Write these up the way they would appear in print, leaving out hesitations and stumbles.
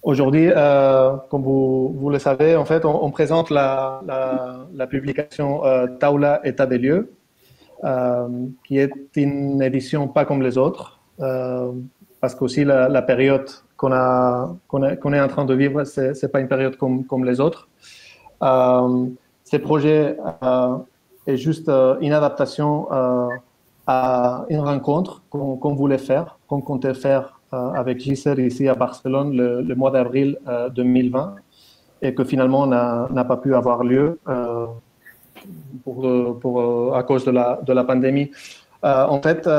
Aujourd'hui, comme vous le savez, en fait, on présente la publication Taula État des lieux, qui est une édition pas comme les autres, parce qu'aussi la période qu'on est en train de vivre, c'est pas une période comme les autres. Ces projets est juste une adaptation à une rencontre qu'on voulait faire, qu'on comptait faire avec Gisèle ici à Barcelone le mois d'avril 2020 et que finalement n'a pas pu avoir lieu à cause de la pandémie. En fait,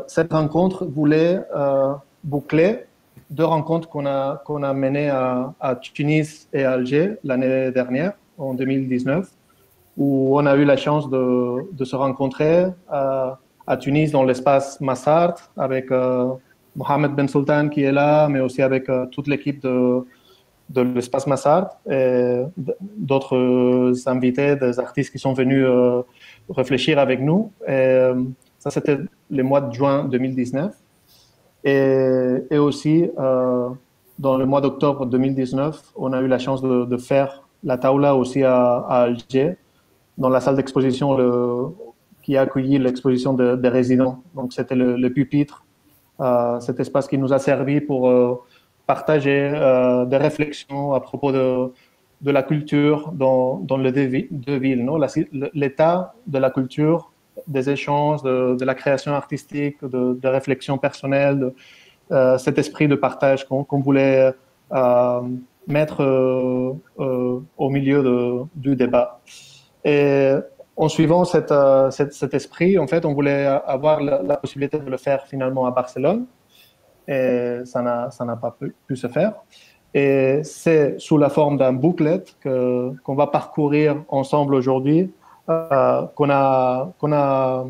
cette rencontre voulait boucler deux rencontres qu'on a menées à Tunis et à Alger l'année dernière, en 2019, où on a eu la chance de se rencontrer à Tunis dans l'espace Massart avec Mohamed Ben Sultan qui est là, mais aussi avec toute l'équipe de l'espace Massart et d'autres invités, des artistes qui sont venus réfléchir avec nous. Et, ça, c'était le mois de juin 2019. Et aussi, dans le mois d'octobre 2019, on a eu la chance de faire la Taula aussi à Alger, dans la salle d'exposition qui a accueilli l'exposition des résidents. Donc, c'était le pupitre, cet espace qui nous a servi pour partager des réflexions à propos de la culture dans les deux villes, non? L'état de la culture, des échanges, de la création artistique, de réflexion personnelle, cet esprit de partage qu'on voulait mettre au milieu du débat. Et en suivant cet esprit, en fait, on voulait avoir la possibilité de le faire finalement à Barcelone. Et ça n'a pas pu se faire. Et c'est sous la forme d'un booklet qu'on va parcourir ensemble aujourd'hui, qu'on a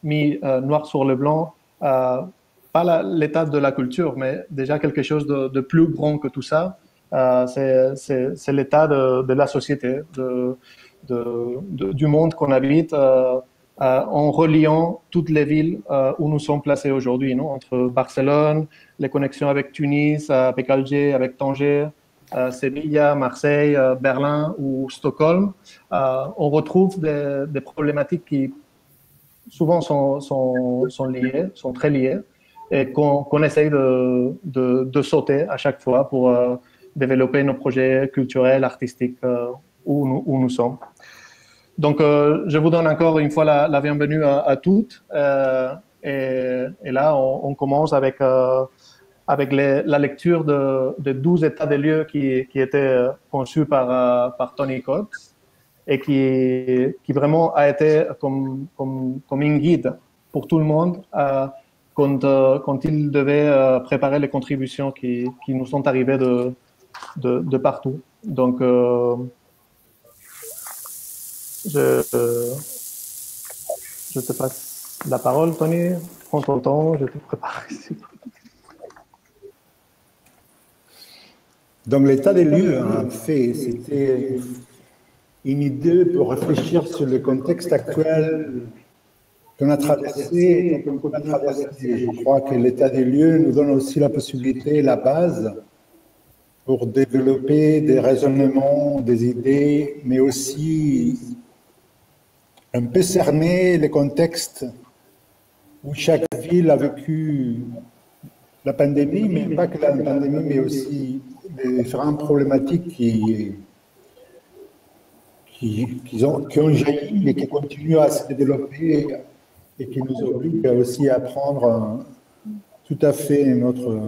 mis noir sur le blanc, pas l'état de la culture, mais déjà quelque chose de plus grand que tout ça. C'est l'état de la société, du monde qu'on habite, en reliant toutes les villes où nous sommes placés aujourd'hui, non? Entre Barcelone, les connexions avec Tunis, avec Alger, avec Tanger, Séville, Marseille, Berlin ou Stockholm. On retrouve des problématiques qui souvent sont liées, sont très liées, et qu'on essaye de sauter à chaque fois pour développer nos projets culturels, artistiques où nous sommes. Donc, je vous donne encore une fois la bienvenue à toutes. Et là, on commence avec la lecture de 12 états des lieux qui étaient conçus par Tony Coates et qui vraiment a été comme une guide pour tout le monde quand il devait préparer les contributions qui nous sont arrivées de partout. Donc, je te passe la parole, Tony. Prends ton temps, je te prépare ici. Donc, l'état des lieux, en fait, c'était une idée pour réfléchir sur le contexte actuel qu'on a traversé. Je crois que l'état des lieux nous donne aussi la possibilité, la base, pour développer des raisonnements, des idées, mais aussi un peu cerner les contextes où chaque ville a vécu la pandémie, mais pas que la pandémie, mais aussi les différentes problématiques qui ont jailli et qui continuent à se développer et qui nous obligent aussi à prendre tout à fait notre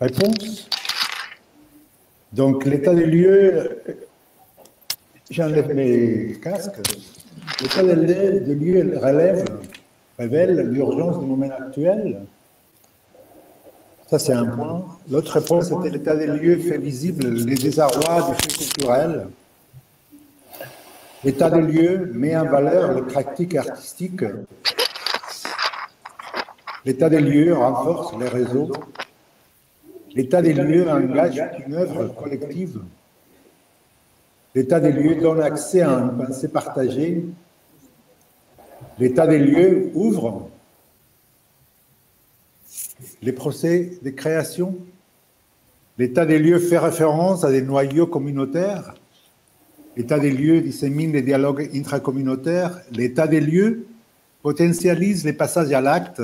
réponse. Donc, l'état des lieux, j'enlève mes casques. L'état des lieux révèle l'urgence du moment actuel. Ça, c'est un point. L'autre point, c'était l'état des lieux fait visible les désarrois du fait culturel. L'état des lieux met en valeur les pratiques artistiques. L'état des lieux renforce les réseaux. L'état des lieux engage une œuvre collective L'état des lieux donne accès à une pensée partagée. L'état des lieux ouvre les procès de création. L'état des lieux fait référence à des noyaux communautaires. L'état des lieux dissémine les dialogues intracommunautaires. L'état des lieux potentialise les passages à l'acte.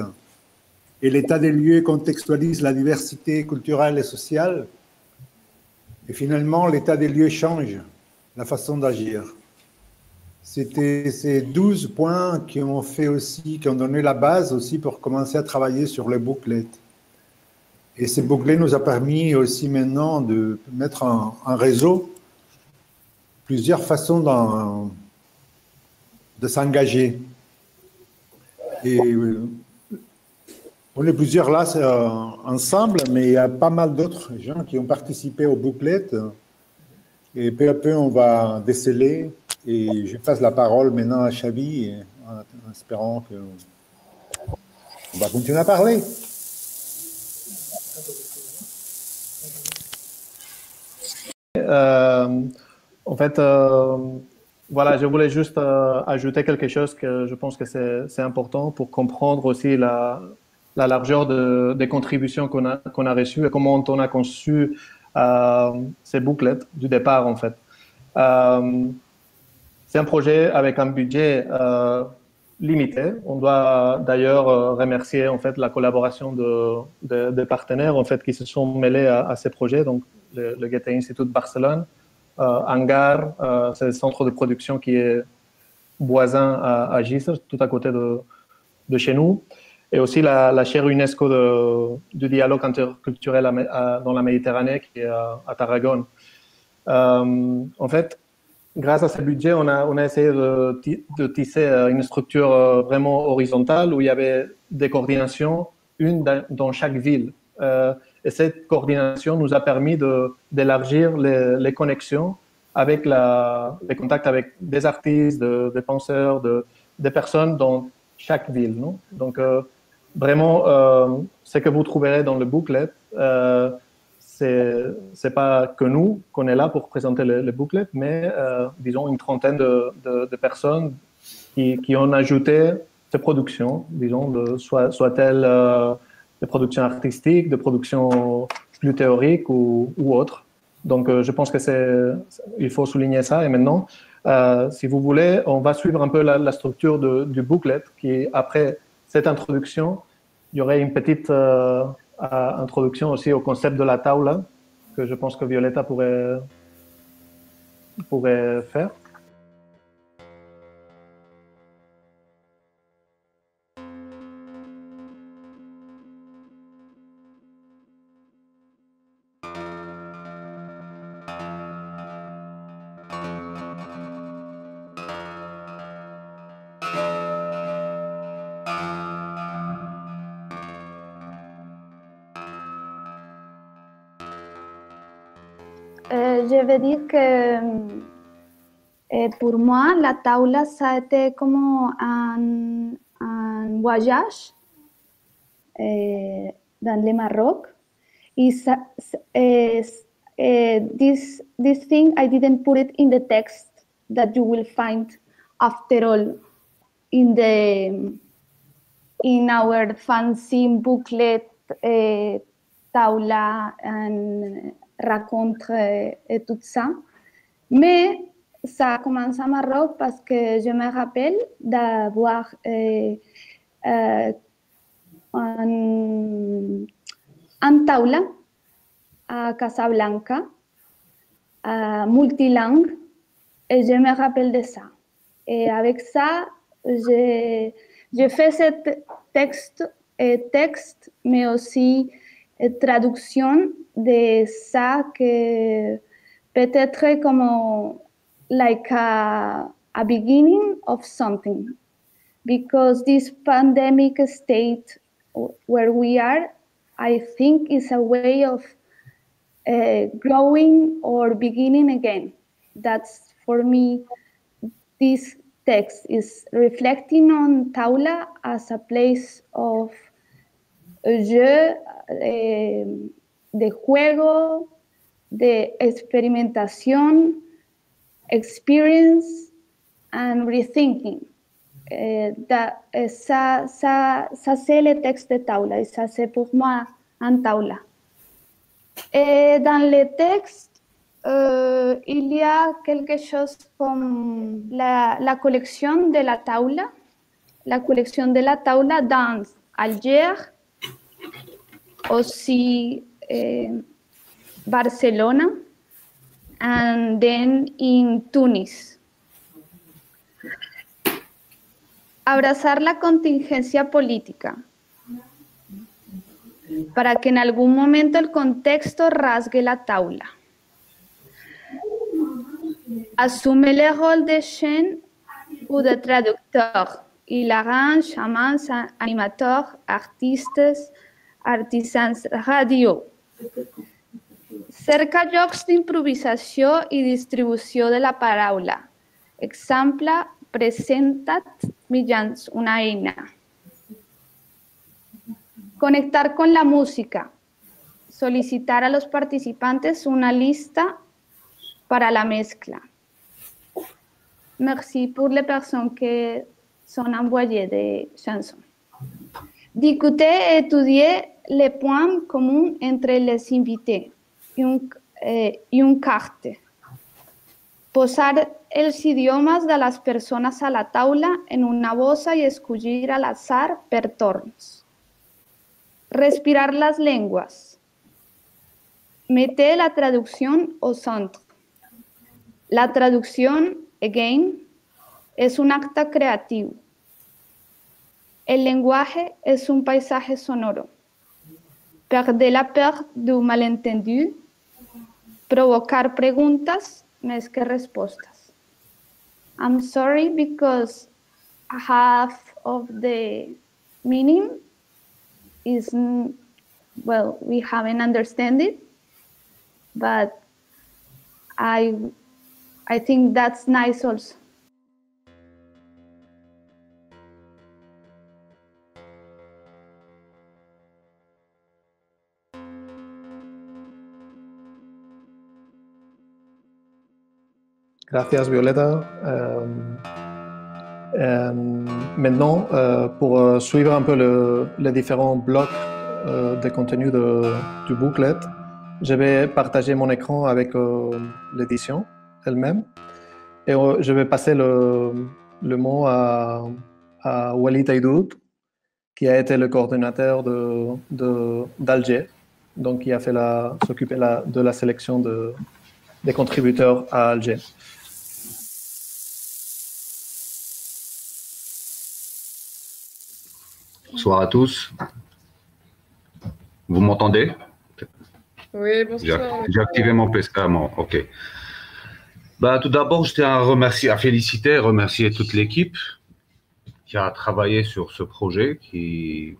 Et l'état des lieux contextualise la diversité culturelle et sociale. Et finalement, l'état des lieux change la façon d'agir. C'était ces 12 points qui ont donné la base aussi pour commencer à travailler sur les bouclettes. Et ces bouclettes nous a permis aussi maintenant de mettre en réseau plusieurs façons de s'engager. Et on est plusieurs là ensemble, mais il y a pas mal d'autres gens qui ont participé aux bouclettes. Et peu à peu, on va déceler. Et je passe la parole maintenant à Chabi, en espérant qu'on va continuer à parler. En fait, voilà, je voulais juste ajouter quelque chose que je pense que c'est important pour comprendre aussi la largeur des contributions qu'on a reçues et comment on a conçu ces bouclettes du départ, en fait. C'est un projet avec un budget limité. On doit d'ailleurs remercier en fait la collaboration des partenaires en fait qui se sont mêlés à ces projets. Donc le Goethe Institut de Barcelone, Hangar, c'est le centre de production qui est voisin à Gisors, tout à côté de chez nous, et aussi la chaire UNESCO du dialogue interculturel dans la Méditerranée qui est à Tarragone. En fait, grâce à ce budget, on a essayé de tisser une structure vraiment horizontale où il y avait des coordinations, une dans chaque ville. Et cette coordination nous a permis d'élargir les connexions avec les contacts avec des artistes, des penseurs, des personnes dans chaque ville. Non? Donc, vraiment, ce que vous trouverez dans le booklet, c'est pas que nous qu'on est là pour présenter le booklet, mais disons une trentaine de personnes qui ont ajouté ces productions, disons, soit-elles des productions artistiques, des productions plus théoriques ou autres. Donc, je pense que il faut souligner ça. Et maintenant, si vous voulez, on va suivre un peu la structure du booklet, qui après cette introduction, il y aurait une petite introduction aussi au concept de la taula, que je pense que Violeta pourrait faire. Je veux dire que pour moi, la taula, ça a été comme un voyage dans le Maroc. This thing, I didn't put it in the text that you will find after all in our fancy booklet, taula and rencontre et tout ça. Mais ça a commencé à Maroc parce que je me rappelle d'avoir un taula à Casablanca, multilangue, et je me rappelle de ça. Et avec ça, j'ai fait ce texte, mais aussi traduction de ça que peut-être comme like a beginning of something, because this pandemic state where we are, I think is a way of growing or beginning again. That's for me, this text is reflecting on Taula as a place of jeu, de juego, de experimentación, experience and rethinking. Ça c'est le texte de Taula et ça c'est pour moi un Taula. Et dans le texte, il y a quelque chose comme la collection de la Taula, dans Alger, aussi Barcelona, and then in Tunis. Abrazar la contingencia política para que en algún momento el contexto rasgue la Taula. Assume le rôle de chaîne ou de traducteur. Hilarant, chamans, animateurs, artistes, artisans radio. Cerca jocs d'improvisació i distribució de la paraula. Exemple, presentat mitjans una eina. Conectar con la música. Solicitar a los participantes una lista para la mezcla. Merci pour les personnes qui sont envoyées des chansons. D'écouter et étudier les points communs entre les invités. Une carte. Posar els idiomes de les persones a la taula en una bossa i escollir al azar per torns. Respirar las lenguas. Meter la traducción au centre. La traducción, again, es un acto creativo. El lenguaje es un paisaje sonoro. Perder la peur du malentendu. Provocar preguntas más que respuestas. I'm sorry because half of the meaning is, well, we haven't understood it, but I think that's nice also. Gracias, Violeta. Maintenant, pour suivre un peu les différents blocs de contenu du booklet, je vais partager mon écran avec l'édition elle-même et je vais passer le mot à Walid Aidoud, qui a été le coordinateur d'Alger, donc qui a fait s'occuper de la sélection des contributeurs à Alger. Bonsoir à tous. Vous m'entendez? Oui, bonsoir. J'ai activé mon PC. Ok. Bah, tout d'abord, je tiens à remercier toute l'équipe qui a travaillé sur ce projet qui,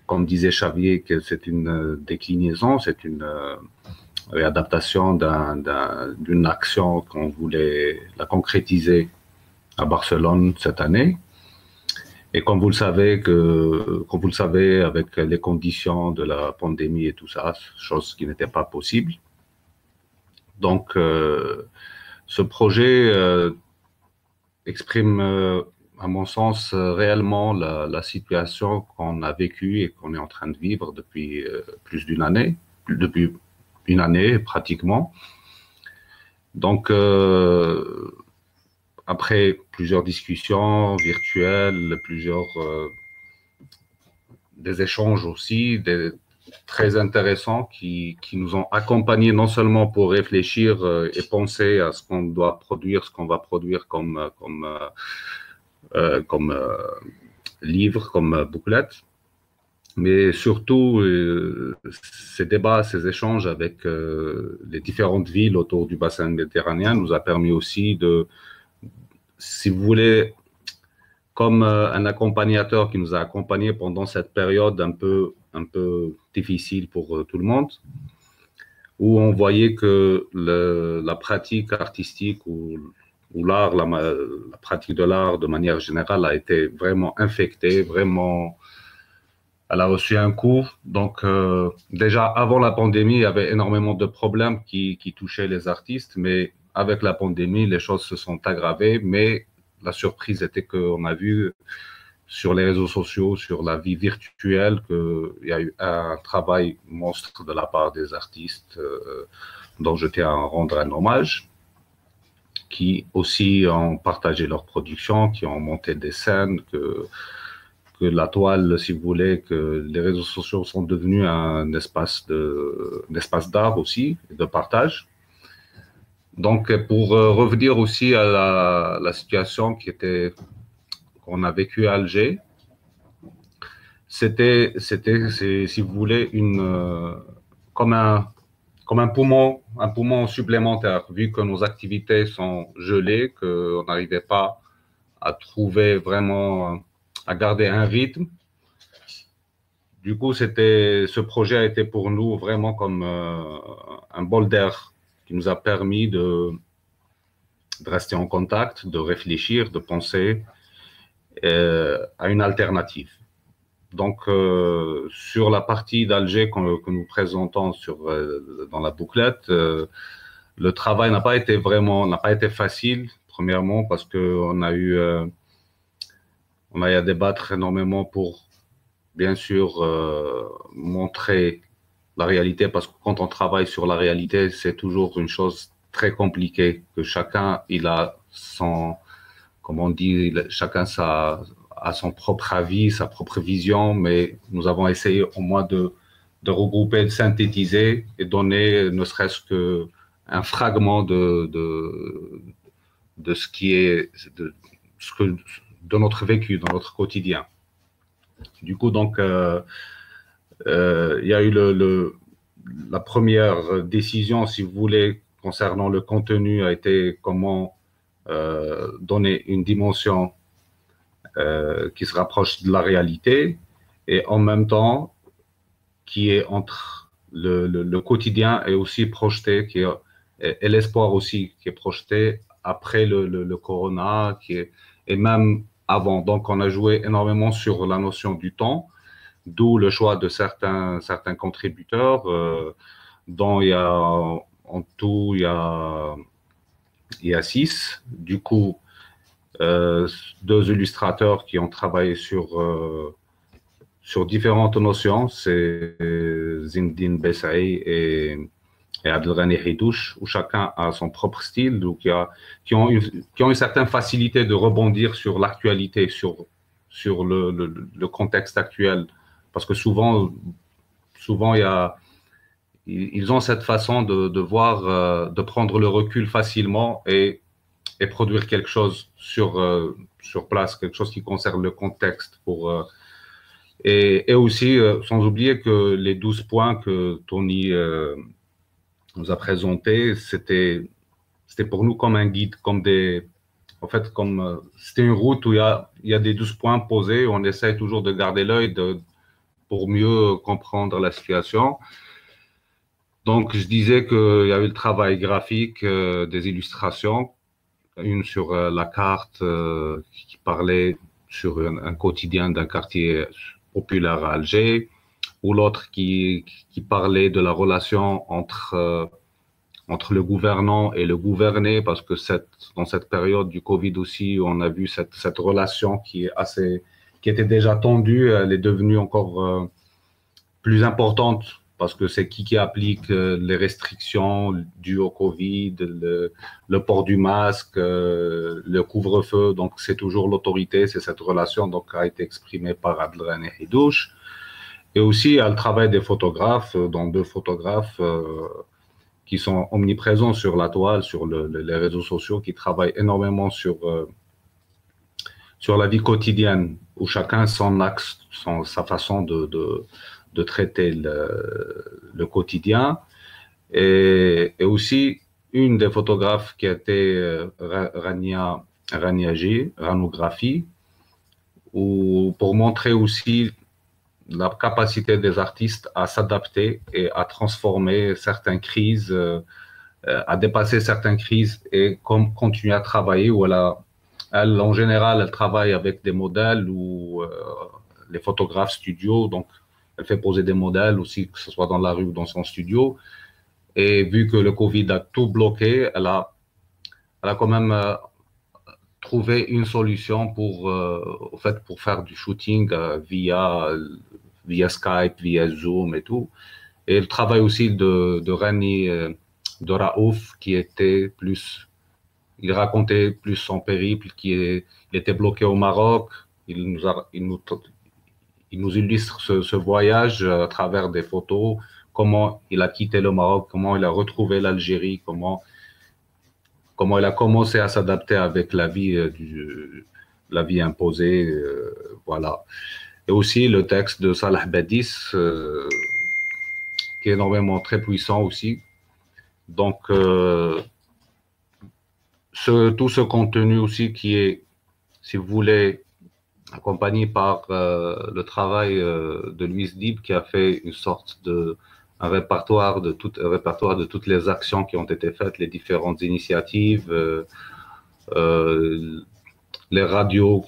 comme disait Xavier, que c'est une déclinaison, c'est une réadaptation d'une action qu'on voulait la concrétiser à Barcelone cette année. Et comme vous le savez, avec les conditions de la pandémie et tout ça, chose qui n'était pas possible. Donc, ce projet exprime, à mon sens, réellement la situation qu'on a vécue et qu'on est en train de vivre depuis plus d'une année, depuis une année pratiquement. Donc, après plusieurs discussions virtuelles, des échanges aussi, très intéressants qui nous ont accompagnés non seulement pour réfléchir et penser à ce qu'on doit produire, ce qu'on va produire comme livre, comme booklet, mais surtout ces débats, ces échanges avec les différentes villes autour du bassin méditerranéen nous a permis aussi de, si vous voulez, comme un accompagnateur qui nous a accompagnés pendant cette période un peu difficile pour tout le monde, où on voyait que la pratique artistique ou l'art, la pratique de l'art de manière générale a été vraiment infectée, vraiment, elle a reçu un coup. Donc déjà avant la pandémie, il y avait énormément de problèmes qui touchaient les artistes, mais avec la pandémie, les choses se sont aggravées, mais la surprise était qu'on a vu sur les réseaux sociaux, sur la vie virtuelle, qu'il y a eu un travail monstre de la part des artistes dont je tiens à rendre un hommage, qui aussi ont partagé leur production, qui ont monté des scènes, que la toile, si vous voulez, que les réseaux sociaux sont devenus un espace d'art aussi, de partage. Donc, pour revenir aussi à la situation qu'on a vécue à Alger, c'était, si vous voulez, comme un poumon supplémentaire, vu que nos activités sont gelées, qu'on n'arrivait pas à trouver vraiment, à garder un rythme. Du coup, ce projet a été pour nous vraiment comme un bol d'air qui nous a permis de rester en contact, de réfléchir, de penser à une alternative. Donc, sur la partie d'Alger que nous présentons dans la bouclette, le travail n'a pas été facile, premièrement, parce qu'on a eu à débattre énormément pour, bien sûr, montrer la réalité, parce que quand on travaille sur la réalité, c'est toujours une chose très compliquée, que chacun, il a son, comme on dit, chacun a son propre avis, sa propre vision, mais nous avons essayé au moins de regrouper, de synthétiser et donner ne serait-ce qu'un fragment de ce qui est, de notre vécu, dans notre quotidien. Du coup, donc, il y a eu la première décision, si vous voulez, concernant le contenu, a été comment donner une dimension qui se rapproche de la réalité et en même temps qui est entre le quotidien et aussi projeté, et l'espoir aussi qui est projeté après le corona, et même avant. Donc, on a joué énormément sur la notion du temps, d'où le choix de certains contributeurs, dont il y a en tout, il y a 6. Du coup, 2 illustrateurs qui ont travaillé sur différentes notions, c'est Zindine Bessaï et Abdelghani Hidouche, où chacun a son propre style, donc qui ont une certaine facilité de rebondir sur l'actualité, sur le contexte actuel, parce que souvent ils ont cette façon de voir, de prendre le recul facilement et produire quelque chose sur place, quelque chose qui concerne le contexte. Et aussi, sans oublier que les 12 points que Tony nous a présentés, c'était pour nous comme un guide, c'était une route où il y a des 12 points posés, on essaie toujours de garder l'œil pour mieux comprendre la situation. Donc, je disais qu'il y avait le travail graphique, des illustrations, une sur la carte qui parlait sur un quotidien d'un quartier populaire à Alger, ou l'autre qui parlait de la relation entre le gouvernant et le gouverné, parce que dans cette période du Covid aussi, on a vu cette relation qui était déjà tendue, elle est devenue encore plus importante, parce que c'est qui applique les restrictions dues au Covid, le port du masque, le couvre-feu. Donc, c'est toujours l'autorité, c'est cette relation donc, qui a été exprimée par Abdelghani Hidouche. Et aussi, il y a le travail des photographes, dont 2 photographes qui sont omniprésents sur la toile, sur les réseaux sociaux, qui travaillent énormément sur la vie quotidienne, où chacun son axe, sa façon de traiter le quotidien. Et aussi, une des photographes qui a été Rania Ranographie, pour montrer aussi la capacité des artistes à s'adapter et à transformer certaines crises, à dépasser certaines crises et continuer à travailler. Où elle, en général, elle travaille avec des modèles ou les photographes studio, donc elle fait poser des modèles aussi, que ce soit dans la rue ou dans son studio. Et vu que le Covid a tout bloqué, elle a elle a quand même trouvé une solution au fait, pour faire du shooting via Skype, via Zoom et tout. Et le travail aussi de Rani, de Raouf, qui était plus, il racontait plus son périple, il était bloqué au Maroc. Il nous illustre ce voyage à travers des photos, comment il a quitté le Maroc, comment il a retrouvé l'Algérie, comment il a commencé à s'adapter avec la vie imposée, voilà. Et aussi le texte de Salah Badis, qui est énormément très puissant aussi. Donc, tout ce contenu aussi qui est, si vous voulez, accompagné par le travail de Louise Dib, qui a fait une sorte un répertoire de toutes les actions qui ont été faites, les différentes initiatives, les radios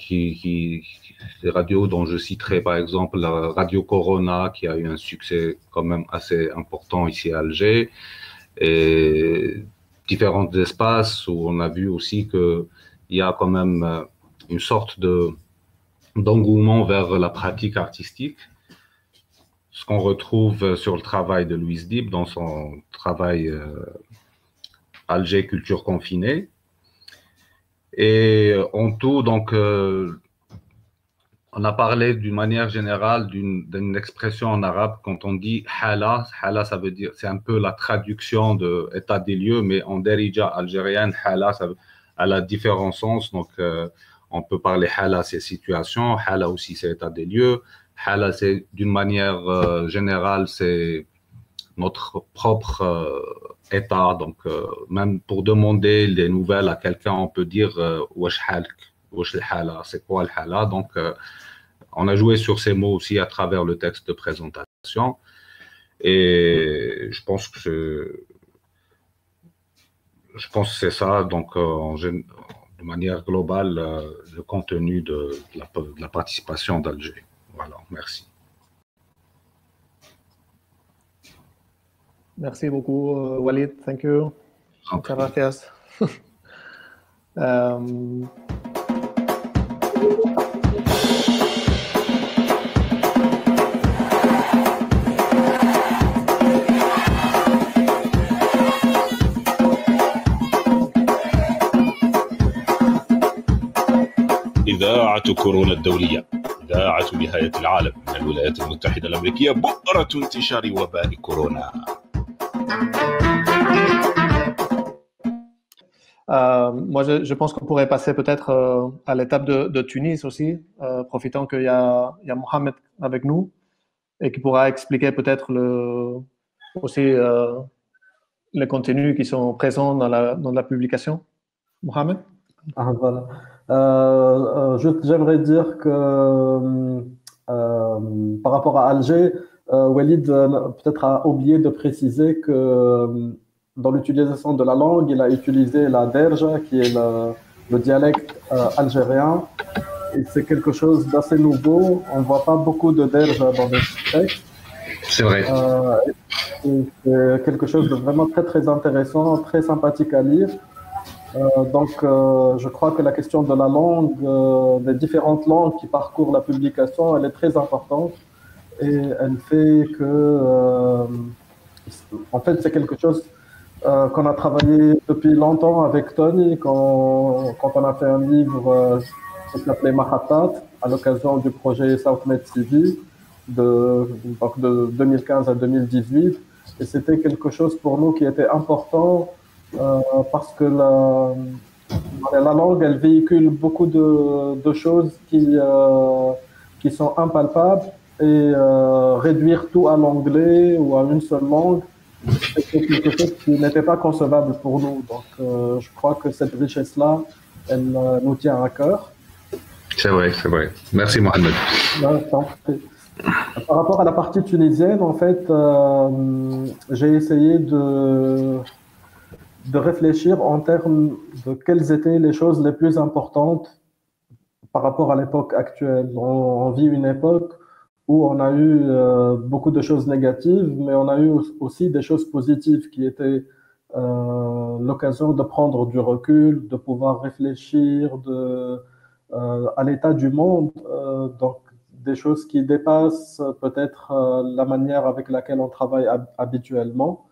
les radios dont je citerai par exemple la radio Corona, qui a eu un succès quand même assez important ici à Alger, et différents espaces où on a vu aussi qu'il y a quand même une sorte d'engouement vers la pratique artistique, ce qu'on retrouve sur le travail de Louise Dib dans son travail Alger Culture Confinée. Et en tout, donc, on a parlé d'une manière générale d'une expression en arabe. Quand on dit hala, ça veut dire, c'est un peu la traduction de état des lieux, mais en derija algérienne, hala, elle a différents sens. Donc, on peut parler hala, c'est situation, hala aussi, c'est état des lieux. Hala, c'est d'une manière générale, c'est notre propre état. Donc, même pour demander des nouvelles à quelqu'un, on peut dire wesh halk, wesh le hala, c'est quoi le hala. Donc, on a joué sur ces mots aussi à travers le texte de présentation. Et je pense que c'est ça. Donc, de manière globale, le contenu de la participation d'Alger. Voilà, merci. Merci beaucoup, Walid. Thank you. Muchas gracias. إذاعة كورونا الدولية، إذاعة نهاية العالم من الولايات المتحدة الأمريكية، بؤرة انتشار وباء كورونا. Moi, je pense qu'on pourrait passer peut-être à l'étape de Tunis aussi, profitant qu'il y a Mohamed avec nous et qui pourra expliquer peut-être aussi les contenus qui sont présents dans la publication. Mohamed? Ah, voilà. J'aimerais dire que par rapport à Alger, Walid peut-être a oublié de préciser que dans l'utilisation de la langue, il a utilisé la derja, qui est le dialecte algérien. Et c'est quelque chose d'assez nouveau. On ne voit pas beaucoup de derja dans les textes. C'est vrai. C'est quelque chose de vraiment très, très intéressant, très sympathique à lire. Donc, je crois que la question de la langue, des différentes langues qui parcourent la publication, elle est très importante. Et elle fait que, en fait, c'est quelque chose qu'on a travaillé depuis longtemps avec Tony quand on a fait un livre qui s'appelait Mahatat à l'occasion du projet SouthMed TV de 2015 à 2018. Et c'était quelque chose pour nous qui était important parce que la langue, elle véhicule beaucoup de choses qui sont impalpables et réduire tout à l'anglais ou à une seule langue, c'était quelque chose qui n'était pas concevable pour nous. Donc, je crois que cette richesse-là, elle nous tient à cœur. C'est vrai, c'est vrai. Merci, Mohamed. Par rapport à la partie tunisienne, en fait, j'ai essayé de réfléchir en termes de quelles étaient les choses les plus importantes par rapport à l'époque actuelle. On vit une époque où on a eu beaucoup de choses négatives, mais on a eu aussi des choses positives qui étaient l'occasion de prendre du recul, de pouvoir réfléchir à l'état du monde, donc des choses qui dépassent peut-être la manière avec laquelle on travaille habituellement.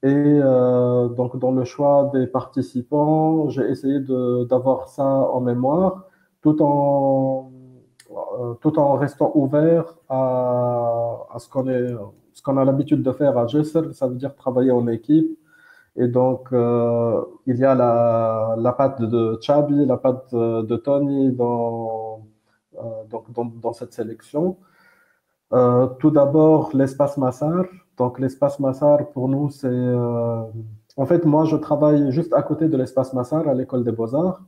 Et donc, dans le choix des participants, j'ai essayé d'avoir ça en mémoire, tout en, tout en restant ouvert à ce qu'on a l'habitude de faire à Jessel, ça veut dire travailler en équipe. Et donc, il y a la patte de Chabi, la patte de Tony dans cette sélection. Tout d'abord, l'espace Massar. Donc, l'espace Massar, pour nous, c'est... En fait, moi, je travaille juste à côté de l'espace Massar, à l'école des Beaux-Arts.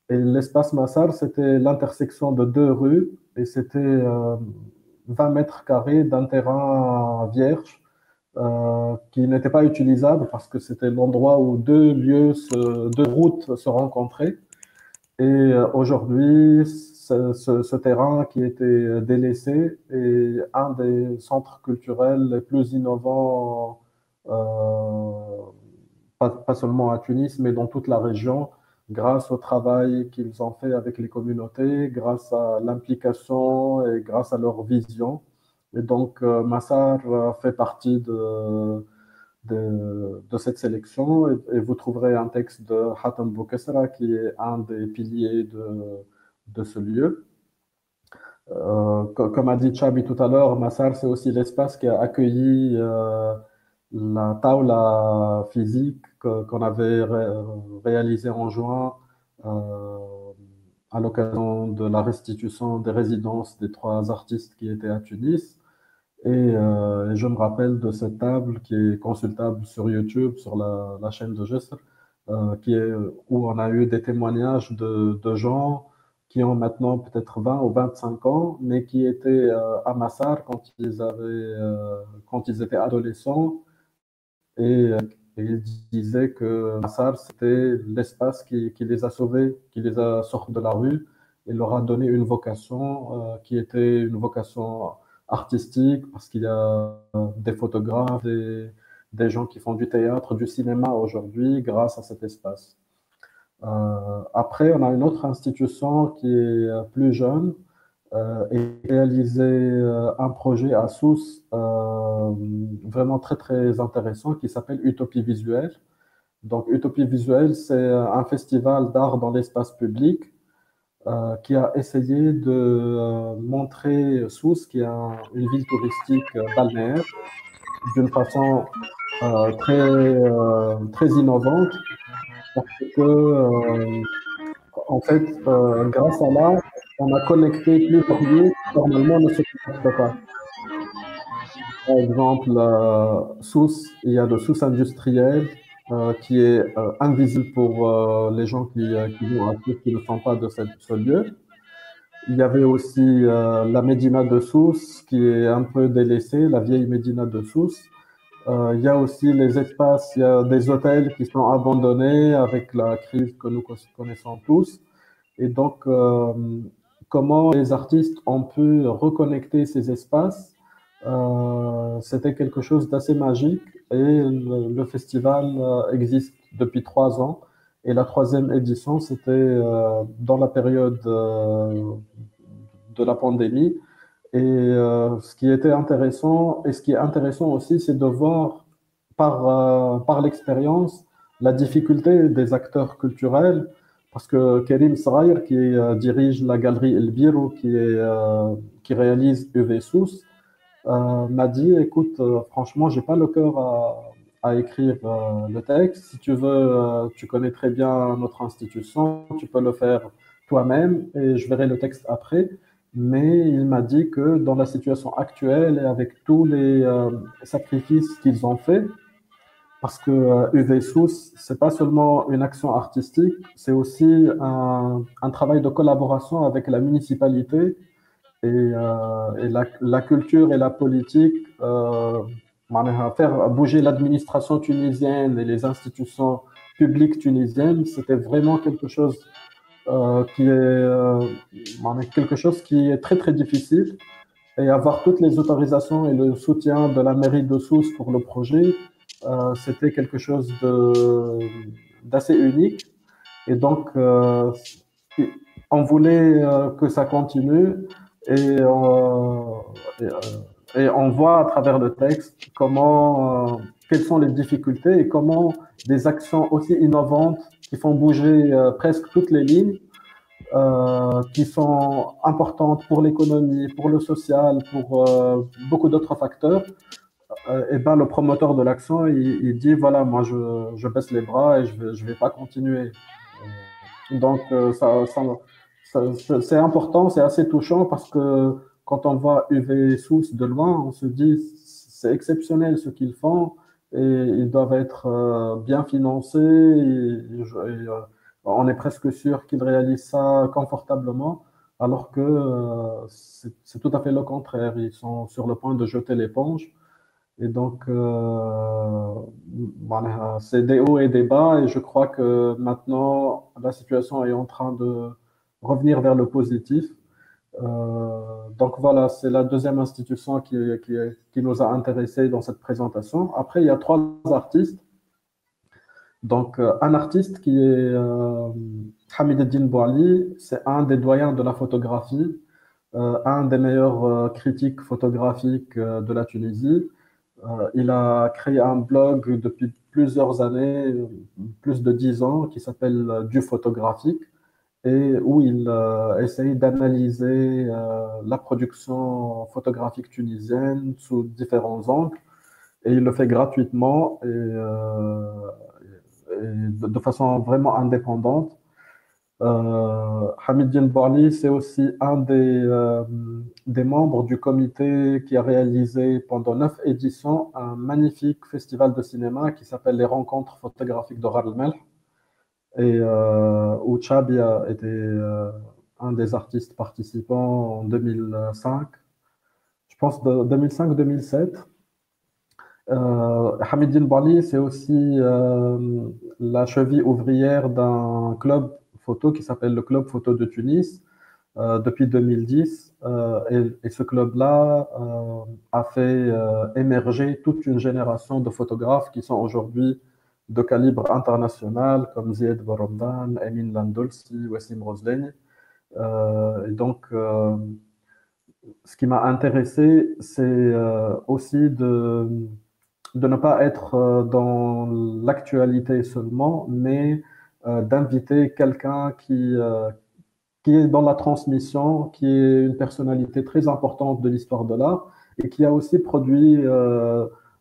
Et l'espace Massar, c'était l'intersection de deux rues. Et c'était 20 mètres carrés d'un terrain vierge qui n'était pas utilisable parce que c'était l'endroit où deux routes se rencontraient. Et aujourd'hui, ce terrain qui était délaissé est un des centres culturels les plus innovants, pas seulement à Tunis, mais dans toute la région, grâce au travail qu'ils ont fait avec les communautés, grâce à l'implication et grâce à leur vision. Et donc, Massar fait partie de cette sélection et vous trouverez un texte de Hatem Boukessra qui est un des piliers de ce lieu. Comme a dit Chabi tout à l'heure, Massar, c'est aussi l'espace qui a accueilli la taoula physique qu'on avait réalisée en juin à l'occasion de la restitution des résidences des 3 artistes qui étaient à Tunis. Et je me rappelle de cette table qui est consultable sur YouTube, sur la chaîne de Jessel, où on a eu des témoignages de gens qui ont maintenant peut-être 20 ou 25 ans, mais qui étaient à Massar quand ils étaient adolescents. Et ils disaient que Massar, c'était l'espace qui les a sauvés, qui les a sortis de la rue et leur a donné une vocation qui était une vocation artistique, parce qu'il y a des photographes, des gens qui font du théâtre, du cinéma aujourd'hui grâce à cet espace. Après, on a une autre institution qui est plus jeune et réalisé un projet à Sousse vraiment très très intéressant qui s'appelle Utopie visuelle. Donc Utopie visuelle, c'est un festival d'art dans l'espace public qui a essayé de montrer Sousse, qui est une ville touristique balnéaire, d'une façon très innovante, parce que, en fait, grâce à l'art, on a connecté plusieurs lieux qui normalement ne se connectent pas. Par exemple, Sousse, il y a le Sousse industriel, qui est invisible pour les gens qui vont à Sousse, qui ne sont pas de ce lieu. Il y avait aussi la Médina de Sousse, qui est un peu délaissée, la vieille Médina de Sousse. Il y a aussi les espaces, il y a des hôtels qui sont abandonnés avec la crise que nous connaissons tous. Et donc, comment les artistes ont pu reconnecter ces espaces, c'était quelque chose d'assez magique. Et le festival existe depuis 3 ans. Et la 3e édition, c'était dans la période de la pandémie. Et ce qui était intéressant, et ce qui est intéressant aussi, c'est de voir par l'expérience la difficulté des acteurs culturels, parce que Karim Sraïr, qui dirige la galerie El Biro, qui réalise UV Sousse, m'a dit, écoute, franchement, j'ai pas le cœur à écrire le texte. Si tu veux, tu connais très bien notre institution, tu peux le faire toi-même et je verrai le texte après. Mais il m'a dit que dans la situation actuelle et avec tous les sacrifices qu'ils ont faits, parce que UV Sousse, c'est pas seulement une action artistique, c'est aussi un travail de collaboration avec la municipalité et la culture et la politique, faire bouger l'administration tunisienne et les institutions publiques tunisiennes, c'était vraiment quelque chose qui est très très difficile. Et avoir toutes les autorisations et le soutien de la mairie de Sousse pour le projet, c'était quelque chose d'assez unique. Et donc, on voulait que ça continue et, et on voit à travers le texte quelles sont les difficultés et comment des actions aussi innovantes qui font bouger presque toutes les lignes, qui sont importantes pour l'économie, pour le social, pour beaucoup d'autres facteurs. Et ben, le promoteur de l'action, il dit, voilà, moi, je baisse les bras et je vais pas continuer. Donc, c'est important, c'est assez touchant parce que quand on voit UV Sous de loin, on se dit, c'est exceptionnel ce qu'ils font et ils doivent être bien financés. On est presque sûr qu'ils réalisent ça confortablement, alors que c'est tout à fait le contraire. Ils sont sur le point de jeter l'éponge. Et donc, voilà, c'est des hauts et des bas, et je crois que maintenant, la situation est en train de revenir vers le positif. Donc voilà, c'est la deuxième institution qui nous a intéressés dans cette présentation. Après, il y a trois artistes. Donc, un artiste qui est Hamid Eddine Bouali, c'est un des doyens de la photographie, un des meilleurs critiques photographiques de la Tunisie. Il a créé un blog depuis plusieurs années, plus de 10 ans, qui s'appelle Du Photographique, et où il essaye d'analyser la production photographique tunisienne sous différents angles, et il le fait gratuitement et de façon vraiment indépendante. Hamid Eddine Bouali, c'est aussi un des membres du comité qui a réalisé pendant 9 éditions un magnifique festival de cinéma qui s'appelle les Rencontres photographiques de Ghar el-Melh, et où Chabi a été un des artistes participants en 2005, je pense de 2005-2007. Hamid Eddine Bouali, c'est aussi la cheville ouvrière d'un club photo qui s'appelle le Club Photo de Tunis depuis 2010. Et ce club-là a fait émerger toute une génération de photographes qui sont aujourd'hui de calibre international, comme Zied Bourhamdan, Emin Landolsi, Wassim Rosleini. Et donc, ce qui m'a intéressé, c'est aussi de ne pas être dans l'actualité seulement, mais d'inviter quelqu'un qui est dans la transmission, qui est une personnalité très importante de l'histoire de l'art et qui a aussi produit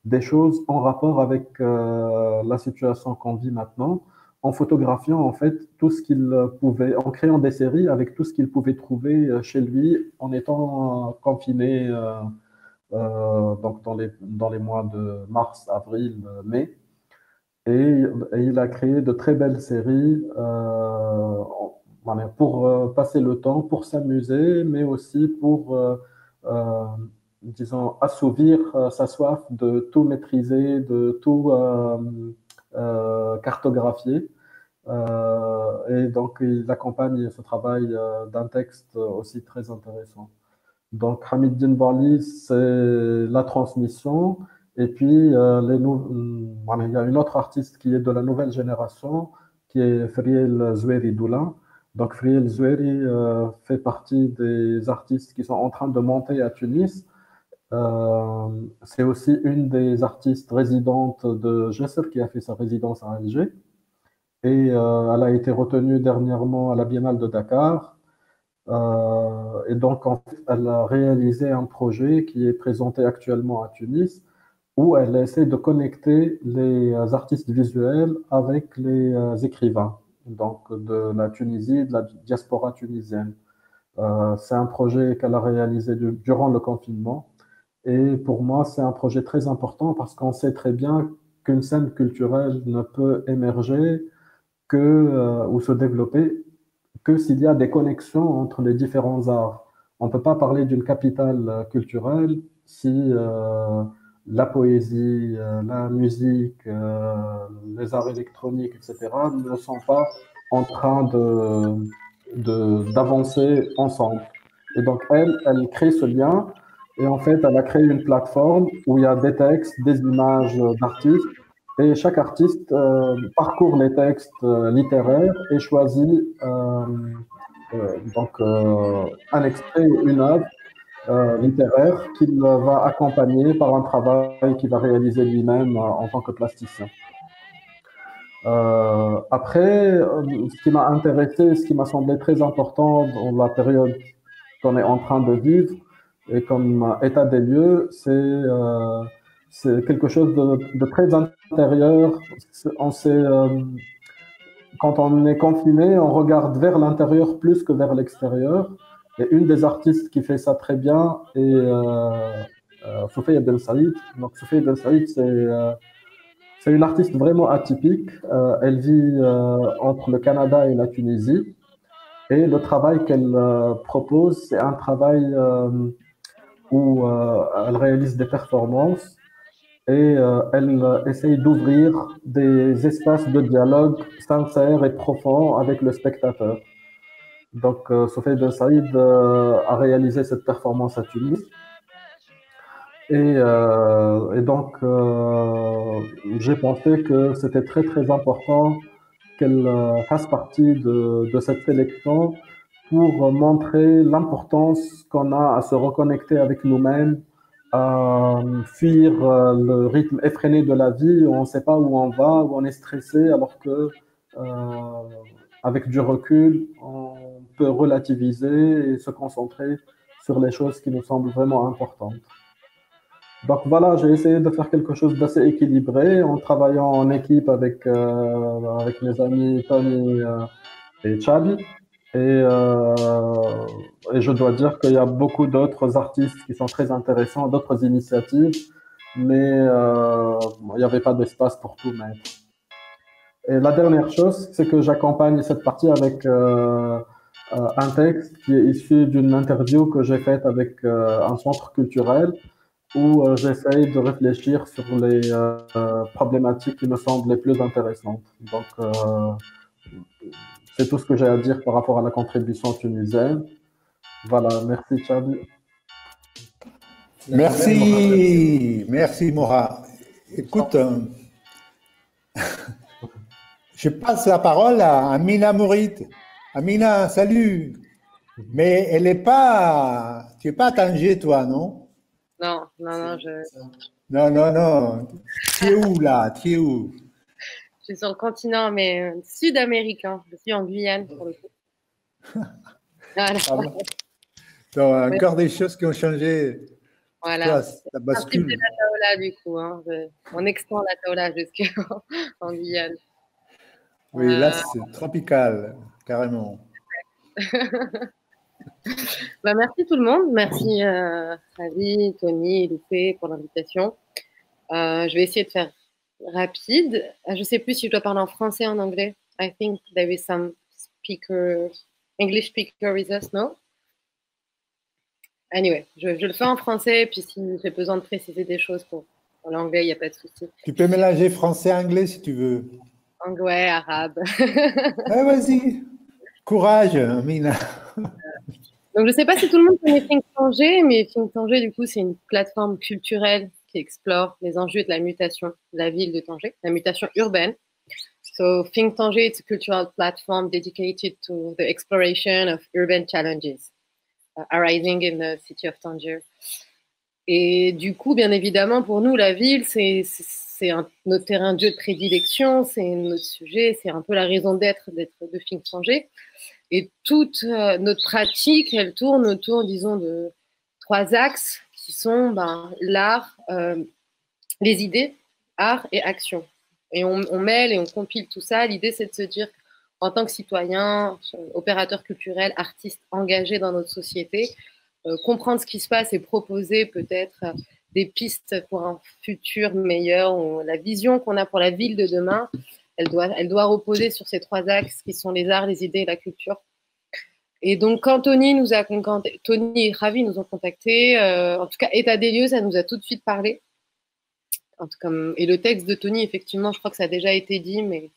des choses en rapport avec la situation qu'on vit maintenant, en photographiant en fait tout ce qu'il pouvait, en créant des séries avec tout ce qu'il pouvait trouver chez lui en étant confiné donc dans les mois de mars, avril, mai. Et il a créé de très belles séries pour passer le temps, pour s'amuser, mais aussi pour, disons, assouvir sa soif de tout maîtriser, de tout cartographier. Et donc, il accompagne ce travail d'un texte aussi très intéressant. Donc, Hamid Eddine Bouali, c'est la transmission. Et puis, il y a une autre artiste qui est de la nouvelle génération, qui est Friel Zoueri Doula. Donc, Friel Zoueri fait partie des artistes qui sont en train de monter à Tunis. C'est aussi une des artistes résidentes de Gesser qui a fait sa résidence à Alger. Et elle a été retenue dernièrement à la Biennale de Dakar. Et donc, en fait, elle a réalisé un projet qui est présenté actuellement à Tunis, où elle essaie de connecter les artistes visuels avec les écrivains, donc de la Tunisie, de la diaspora tunisienne. C'est un projet qu'elle a réalisé durant le confinement. Et pour moi, c'est un projet très important parce qu'on sait très bien qu'une scène culturelle ne peut émerger ou se développer que s'il y a des connexions entre les différents arts. On ne peut pas parler d'une capitale culturelle si la poésie, la musique, les arts électroniques, etc., ne sont pas en train d'avancer ensemble. Et donc, elle crée ce lien, et en fait, elle a créé une plateforme où il y a des textes, des images d'artistes, Et chaque artiste parcourt les textes littéraires et choisit un extrait, une œuvre littéraire qu'il va accompagner par un travail qu'il va réaliser lui-même en tant que plasticien. Après, ce qui m'a intéressé, ce qui m'a semblé très important dans la période qu'on est en train de vivre et comme état des lieux, c'est quelque chose de très intérieur. Quand on est confiné, on regarde vers l'intérieur plus que vers l'extérieur. Et une des artistes qui fait ça très bien est Soufia Ben Saïd. Donc Soufia Ben Saïd, c'est une artiste vraiment atypique. Elle vit entre le Canada et la Tunisie. Et le travail qu'elle propose, c'est un travail où elle réalise des performances et elle essaye d'ouvrir des espaces de dialogue sincères et profonds avec le spectateur. Donc, Sophie Ben Saïd a réalisé cette performance à Tunis. Et donc, j'ai pensé que c'était très, très important qu'elle fasse partie de cette sélection pour montrer l'importance qu'on a à se reconnecter avec nous-mêmes, à fuir le rythme effréné de la vie où on ne sait pas où on va, où on est stressé, alors que avec du recul, on peut relativiser et se concentrer sur les choses qui nous semblent vraiment importantes. Donc voilà, j'ai essayé de faire quelque chose d'assez équilibré en travaillant en équipe avec mes amis Tony et Chabi. Et je dois dire qu'il y a beaucoup d'autres artistes qui sont très intéressants, d'autres initiatives, mais il n'y avait pas d'espace pour tout mettre. Et la dernière chose, c'est que j'accompagne cette partie avec un texte qui est issu d'une interview que j'ai faite avec un centre culturel où j'essaye de réfléchir sur les problématiques qui me semblent les plus intéressantes. Donc, c'est tout ce que j'ai à dire par rapport à la contribution tunisienne. Voilà, merci Chabi. Merci Mora. Écoute, je passe la parole à Amina Mourid. Amina, salut. Mais elle n'est pas, tu n'es pas à Tanger, toi, non? Non. Non. Tu es où là? Tu es où? Je suis sur le continent, mais sud-américain. Je suis en Guyane, pour le coup. Voilà. Donc, encore des choses qui ont changé. Voilà. Ça bascule. C'est la Taola, du coup. Hein. On extend la Taola jusqu'en Guyane. Oui, là, c'est tropical, carrément. Merci tout le monde. Merci Ravi, Tony, Loupé pour l'invitation. Je vais essayer de faire rapide. Je ne sais plus si je dois parler en français ou en anglais. I think there is some English speaker with us, no? Anyway, je le fais en français, puis si j'ai besoin de préciser des choses pour l'anglais, il n'y a pas de souci. Tu peux mélanger français et anglais si tu veux. Anglais, arabe. Vas-y. Courage, Amina. Donc, je ne sais pas si tout le monde connaît Think Tanger, mais Think Tanger, du coup, c'est une plateforme culturelle qui explore les enjeux de la mutation de la ville de Tanger, la mutation urbaine. So, Think Tanger, it's a cultural platform dedicated to the exploration of urban challenges arising in the city of Tanger. Et du coup, bien évidemment, pour nous, la ville, c'est notre terrain de jeu de prédilection, c'est notre sujet, c'est un peu la raison d'être de Think Tanger. Et toute notre pratique, elle tourne autour, disons, de 3 axes qui sont l'art, les idées, art et action. Et on mêle et on compile tout ça. L'idée, c'est de se dire, en tant que citoyen, opérateur culturel, artiste engagé dans notre société, comprendre ce qui se passe et proposer peut-être des pistes pour un futur meilleur. La vision qu'on a pour la ville de demain, elle doit reposer sur ces 3 axes qui sont les arts, les idées et la culture. Et donc, quand Tony et Ravi nous ont contactés, en tout cas, état des lieux, ça nous a tout de suite parlé. En tout cas, et le texte de Tony, effectivement, je crois que ça a déjà été dit, mais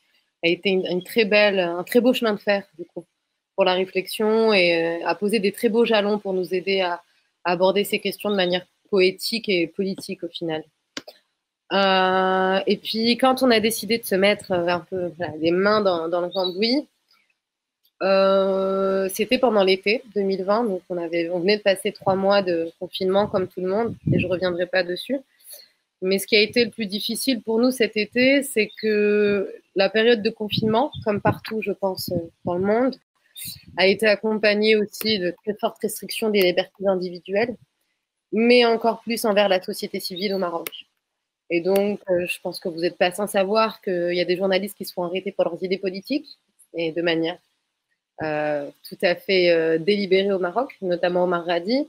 a été un très beau chemin de fer, du coup, pour la réflexion et a posé des très beaux jalons pour nous aider à aborder ces questions de manière poétique et politique, au final. Et puis, quand on a décidé de se mettre un peu les mains dans le cambouis, c'était pendant l'été 2020, donc on venait de passer 3 mois de confinement comme tout le monde, et je ne reviendrai pas dessus. Mais ce qui a été le plus difficile pour nous cet été, c'est que la période de confinement, comme partout, je pense, dans le monde, a été accompagnée aussi de très fortes restrictions des libertés individuelles, mais encore plus envers la société civile au Maroc. Et donc, je pense que vous n'êtes pas sans savoir qu'il y a des journalistes qui se font arrêter pour leurs idées politiques, et de manière tout à fait délibérée au Maroc, notamment au Maradi.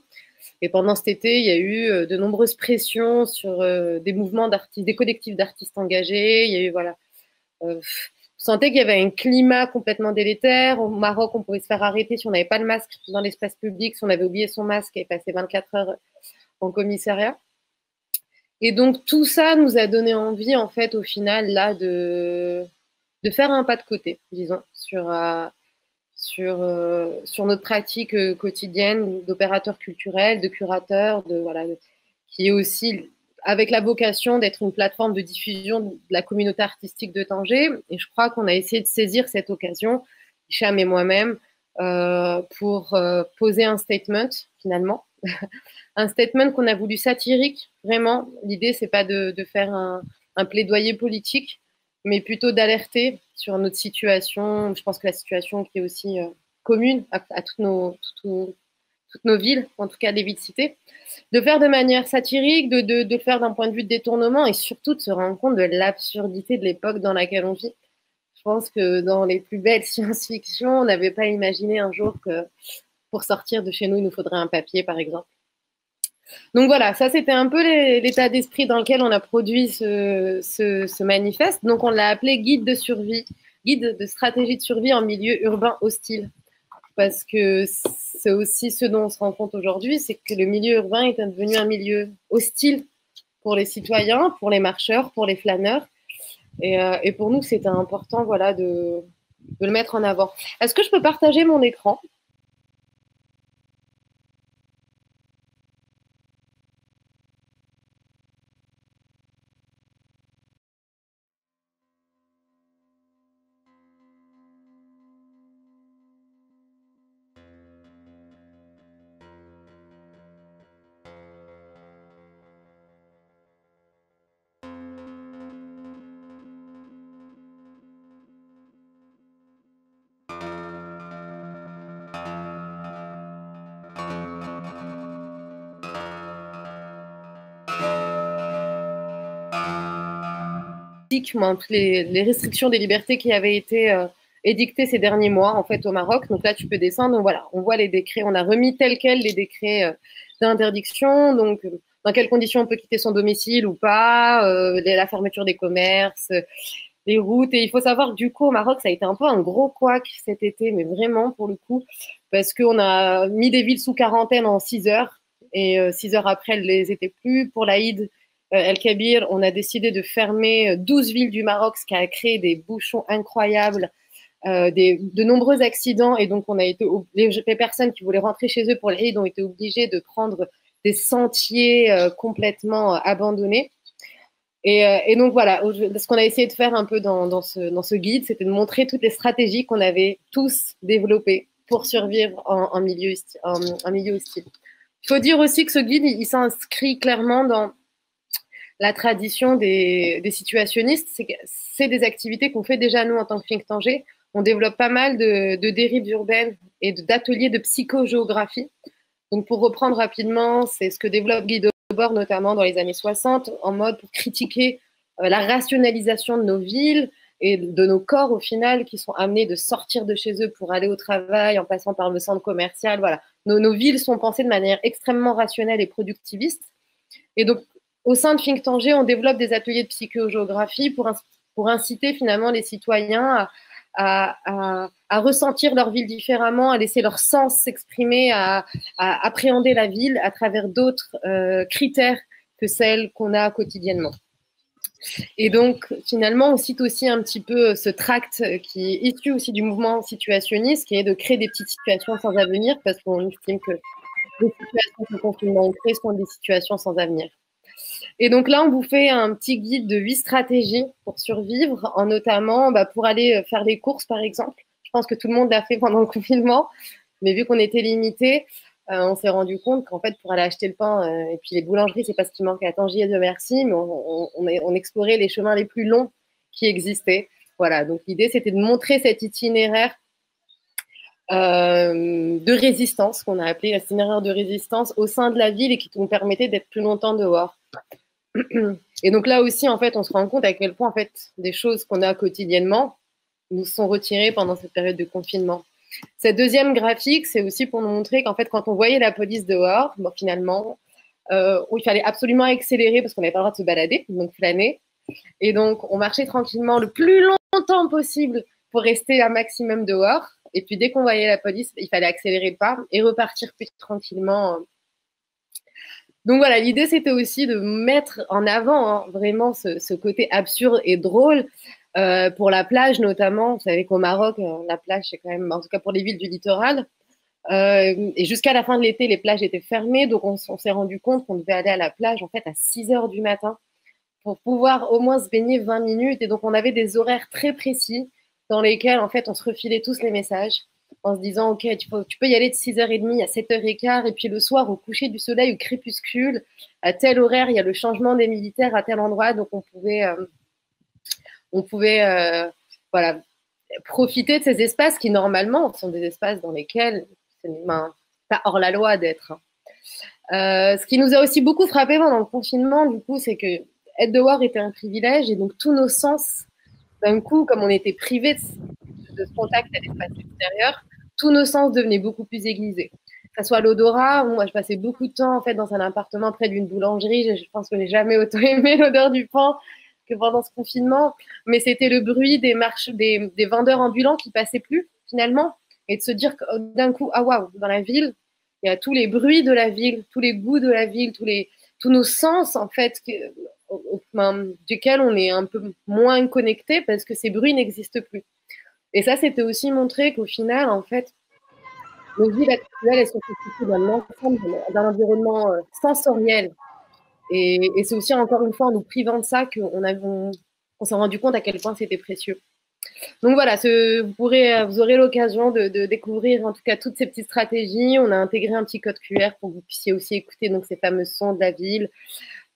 Et pendant cet été, il y a eu de nombreuses pressions sur des mouvements d'artistes, des collectifs d'artistes engagés. Il y a eu, voilà, on sentait qu'il y avait un climat complètement délétère. Au Maroc, on pouvait se faire arrêter si on n'avait pas le masque dans l'espace public, si on avait oublié son masque et passé 24 heures en commissariat. Et donc, tout ça nous a donné envie, en fait, au final, là, de faire un pas de côté, disons, sur notre pratique quotidienne d'opérateur culturel, de curateur, qui est aussi avec la vocation d'être une plateforme de diffusion de la communauté artistique de Tanger. Et je crois qu'on a essayé de saisir cette occasion, Hicham et moi-même, pour poser un statement, finalement. Un statement qu'on a voulu satirique, vraiment. L'idée, c'est pas de faire un plaidoyer politique, mais plutôt d'alerter sur notre situation. Je pense que la situation qui est aussi commune à toutes nos villes, en tout cas les villes citées, de faire de manière satirique, de faire d'un point de vue de détournement et surtout de se rendre compte de l'absurdité de l'époque dans laquelle on vit. Je pense que dans les plus belles science-fiction, on n'avait pas imaginé un jour que pour sortir de chez nous, il nous faudrait un papier, par exemple. Donc voilà, ça c'était un peu l'état d'esprit dans lequel on a produit ce manifeste. Donc on l'a appelé guide de survie, guide de stratégie de survie en milieu urbain hostile. Parce que c'est aussi ce dont on se rend compte aujourd'hui, c'est que le milieu urbain est devenu un milieu hostile pour les citoyens, pour les marcheurs, pour les flâneurs. Et pour nous, c'était important, voilà, de le mettre en avant. Est-ce que je peux partager mon écran ? Toutes les restrictions des libertés qui avaient été édictées ces derniers mois en fait au Maroc. Donc là, tu peux descendre. Donc voilà, on voit les décrets. On a remis tels quels les décrets d'interdiction. Donc dans quelles conditions on peut quitter son domicile ou pas, la fermeture des commerces, les routes. Et il faut savoir que du coup au Maroc, ça a été un peu un gros couac cet été, mais vraiment pour le coup, parce qu'on a mis des villes sous quarantaine en 6 heures et 6 heures après, elles ne les étaient plus. Pour l'Aïd El-Kabir, on a décidé de fermer 12 villes du Maroc, ce qui a créé des bouchons incroyables, de nombreux accidents. Et donc, les personnes qui voulaient rentrer chez eux pour l'Aïd ont été obligées de prendre des sentiers complètement abandonnés. Et donc, voilà, ce qu'on a essayé de faire un peu dans ce guide, c'était de montrer toutes les stratégies qu'on avait tous développées pour survivre en milieu hostile. Il faut dire aussi que ce guide, il s'inscrit clairement dans la tradition des situationnistes. C'est des activités qu'on fait déjà nous en tant que Think Tanger. On développe pas mal de dérives urbaines et d'ateliers de psychogéographie. Donc pour reprendre rapidement, c'est ce que développe Guy Debord notamment dans les années 60 en mode pour critiquer la rationalisation de nos villes et de nos corps au final qui sont amenés de sortir de chez eux pour aller au travail en passant par le centre commercial. Voilà, nos villes sont pensées de manière extrêmement rationnelle et productiviste. Et donc au sein de Think Tanger, on développe des ateliers de psychogéographie pour inciter finalement les citoyens à ressentir leur ville différemment, à laisser leur sens s'exprimer, à appréhender la ville à travers d'autres critères que celles qu'on a quotidiennement. Et donc, finalement, on cite aussi un petit peu ce tract qui est issu aussi du mouvement situationniste, qui est de créer des petites situations sans avenir, parce qu'on estime que les situations que le confinement crée sont des situations sans avenir. Et donc là, on vous fait un petit guide de 8 stratégies pour survivre, en notamment pour aller faire les courses, par exemple. Je pense que tout le monde l'a fait pendant le confinement, mais vu qu'on était limité, on s'est rendu compte qu'en fait, pour aller acheter le pain, et puis les boulangeries, c'est pas ce qui manquait à Tangier, Dieu merci, mais on explorait les chemins les plus longs qui existaient. Voilà, donc l'idée, c'était de montrer cet itinéraire de résistance, qu'on a appelé l'itinéraire de résistance au sein de la ville et qui nous permettait d'être plus longtemps dehors. Et donc là aussi, en fait, on se rend compte à quel point, en fait, des choses qu'on a quotidiennement nous sont retirées pendant cette période de confinement. Cette deuxième graphique, c'est aussi pour nous montrer qu'en fait, quand on voyait la police dehors, bon, finalement, il fallait absolument accélérer parce qu'on n'avait pas le droit de se balader, donc flâner. Et donc, on marchait tranquillement le plus longtemps possible pour rester un maximum dehors. Et puis, dès qu'on voyait la police, il fallait accélérer le pas et repartir plus tranquillement. Donc voilà, l'idée, c'était aussi de mettre en avant vraiment ce côté absurde et drôle pour la plage notamment. Vous savez qu'au Maroc, la plage, c'est quand même, en tout cas pour les villes du littoral, et jusqu'à la fin de l'été, les plages étaient fermées. Donc on s'est rendu compte qu'on devait aller à la plage en fait à 6 heures du matin pour pouvoir au moins se baigner 20 minutes. Et donc on avait des horaires très précis dans lesquels en fait on se refilait tous les messages en se disant, OK, tu peux y aller de 6h30 à 7h15, et puis le soir, au coucher du soleil, au crépuscule, à tel horaire, il y a le changement des militaires à tel endroit, donc on pouvait voilà, profiter de ces espaces qui, normalement, sont des espaces dans lesquels c'est pas hors la loi d'être. Ce qui nous a aussi beaucoup frappé pendant le confinement, du coup, c'est que être dehors était un privilège, et donc tous nos sens, d'un coup, comme on était privés de ce contact à l'espace extérieur, tous nos sens devenaient beaucoup plus aiguisés. Que ce soit l'odorat, moi je passais beaucoup de temps en fait dans un appartement près d'une boulangerie, je pense que je n'ai jamais autant aimé l'odeur du pain que pendant ce confinement, mais c'était le bruit des vendeurs ambulants qui passaient plus finalement, et de se dire d'un coup, ah waouh, dans la ville, il y a tous les bruits de la ville, tous les goûts de la ville, tous nos sens en fait, duquel on est un peu moins connecté parce que ces bruits n'existent plus. Et ça, c'était aussi montrer qu'au final, en fait, nos villes actuelles, elles sont constituées d'un environnement sensoriel. Et c'est aussi, encore une fois, en nous privant de ça qu'on s'est rendu compte à quel point c'était précieux. Donc voilà, vous aurez l'occasion de découvrir en tout cas toutes ces petites stratégies. On a intégré un petit code QR pour que vous puissiez aussi écouter donc, ces fameux sons de la ville,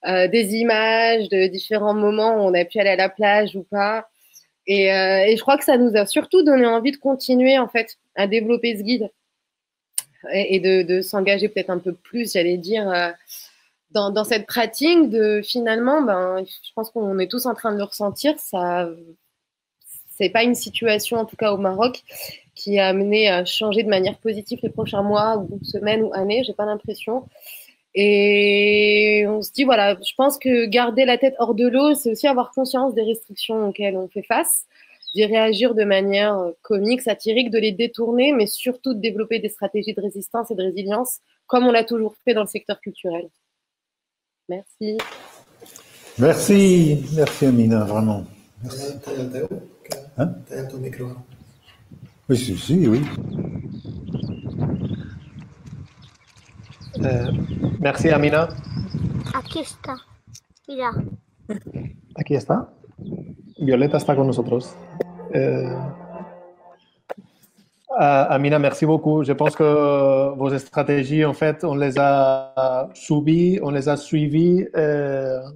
des images de différents moments où on a pu aller à la plage ou pas. Et je crois que ça nous a surtout donné envie de continuer en fait à développer ce guide et de s'engager peut-être un peu plus, j'allais dire, dans cette pratique de finalement, je pense qu'on est tous en train de le ressentir. Ça, c'est pas une situation, en tout cas au Maroc, qui a amené à changer de manière positive les prochains mois ou semaines ou années. J'ai pas l'impression. Et on se dit, voilà, je pense que garder la tête hors de l'eau, c'est aussi avoir conscience des restrictions auxquelles on fait face, d'y réagir de manière comique, satirique, de les détourner, mais surtout de développer des stratégies de résistance et de résilience, comme on l'a toujours fait dans le secteur culturel. Merci. Merci, merci Amina, vraiment. Merci. Hein? Oui, si, oui. Merci, Amina. Aquí está. Mira. Aquí está. Violeta está con nosotros. Amina, merci beaucoup. Je pense que vos stratégies, en fait, on les a subies, on les a suivies.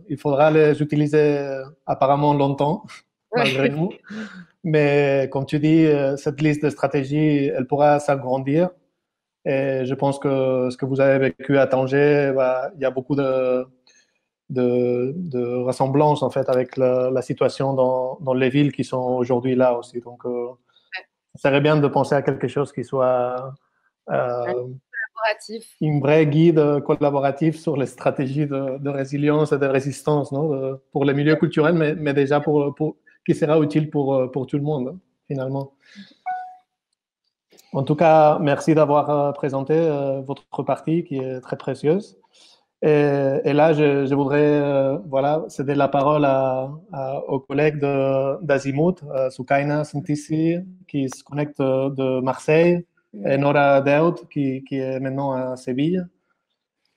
Il faudra les utiliser apparemment longtemps, malgré nous. Mais comme tu dis, cette liste de stratégies, elle pourra s'agrandir. Et je pense que ce que vous avez vécu à Tanger, il y a beaucoup de ressemblances en fait avec la situation dans les villes qui sont aujourd'hui là aussi. Donc, ça serait bien de penser à quelque chose qui soit un vrai guide collaboratif sur les stratégies de résilience et de résistance, non, pour les milieux culturels, mais déjà qui sera utile pour tout le monde, hein, finalement. En tout cas, merci d'avoir présenté votre partie qui est très précieuse. Et là, je voudrais céder la parole aux collègues d'Azimut, Soukaina Santissi, qui se connecte de Marseille, et Nora Deud, qui est maintenant à Séville.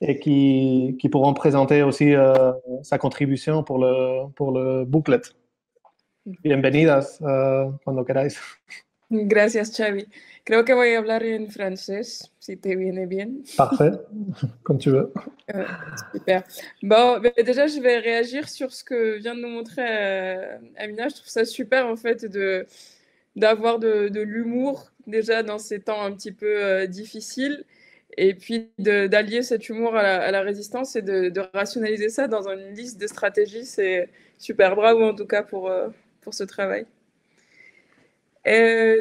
et qui pourront présenter aussi sa contribution pour le booklet. Bienvenidas cuando queráis. Gracias, Xavi. Creo que voy a hablar en francés, si te viene bien. Parfait, comme tu veux. Super. Bon, déjà, je vais réagir sur ce que vient de nous montrer Amina. Je trouve ça super, en fait, d'avoir de l'humour, déjà, dans ces temps un petit peu difficiles. Et puis, d'allier cet humour à la résistance et de rationaliser ça dans une liste de stratégies. C'est super. Bravo, en tout cas, pour ce travail.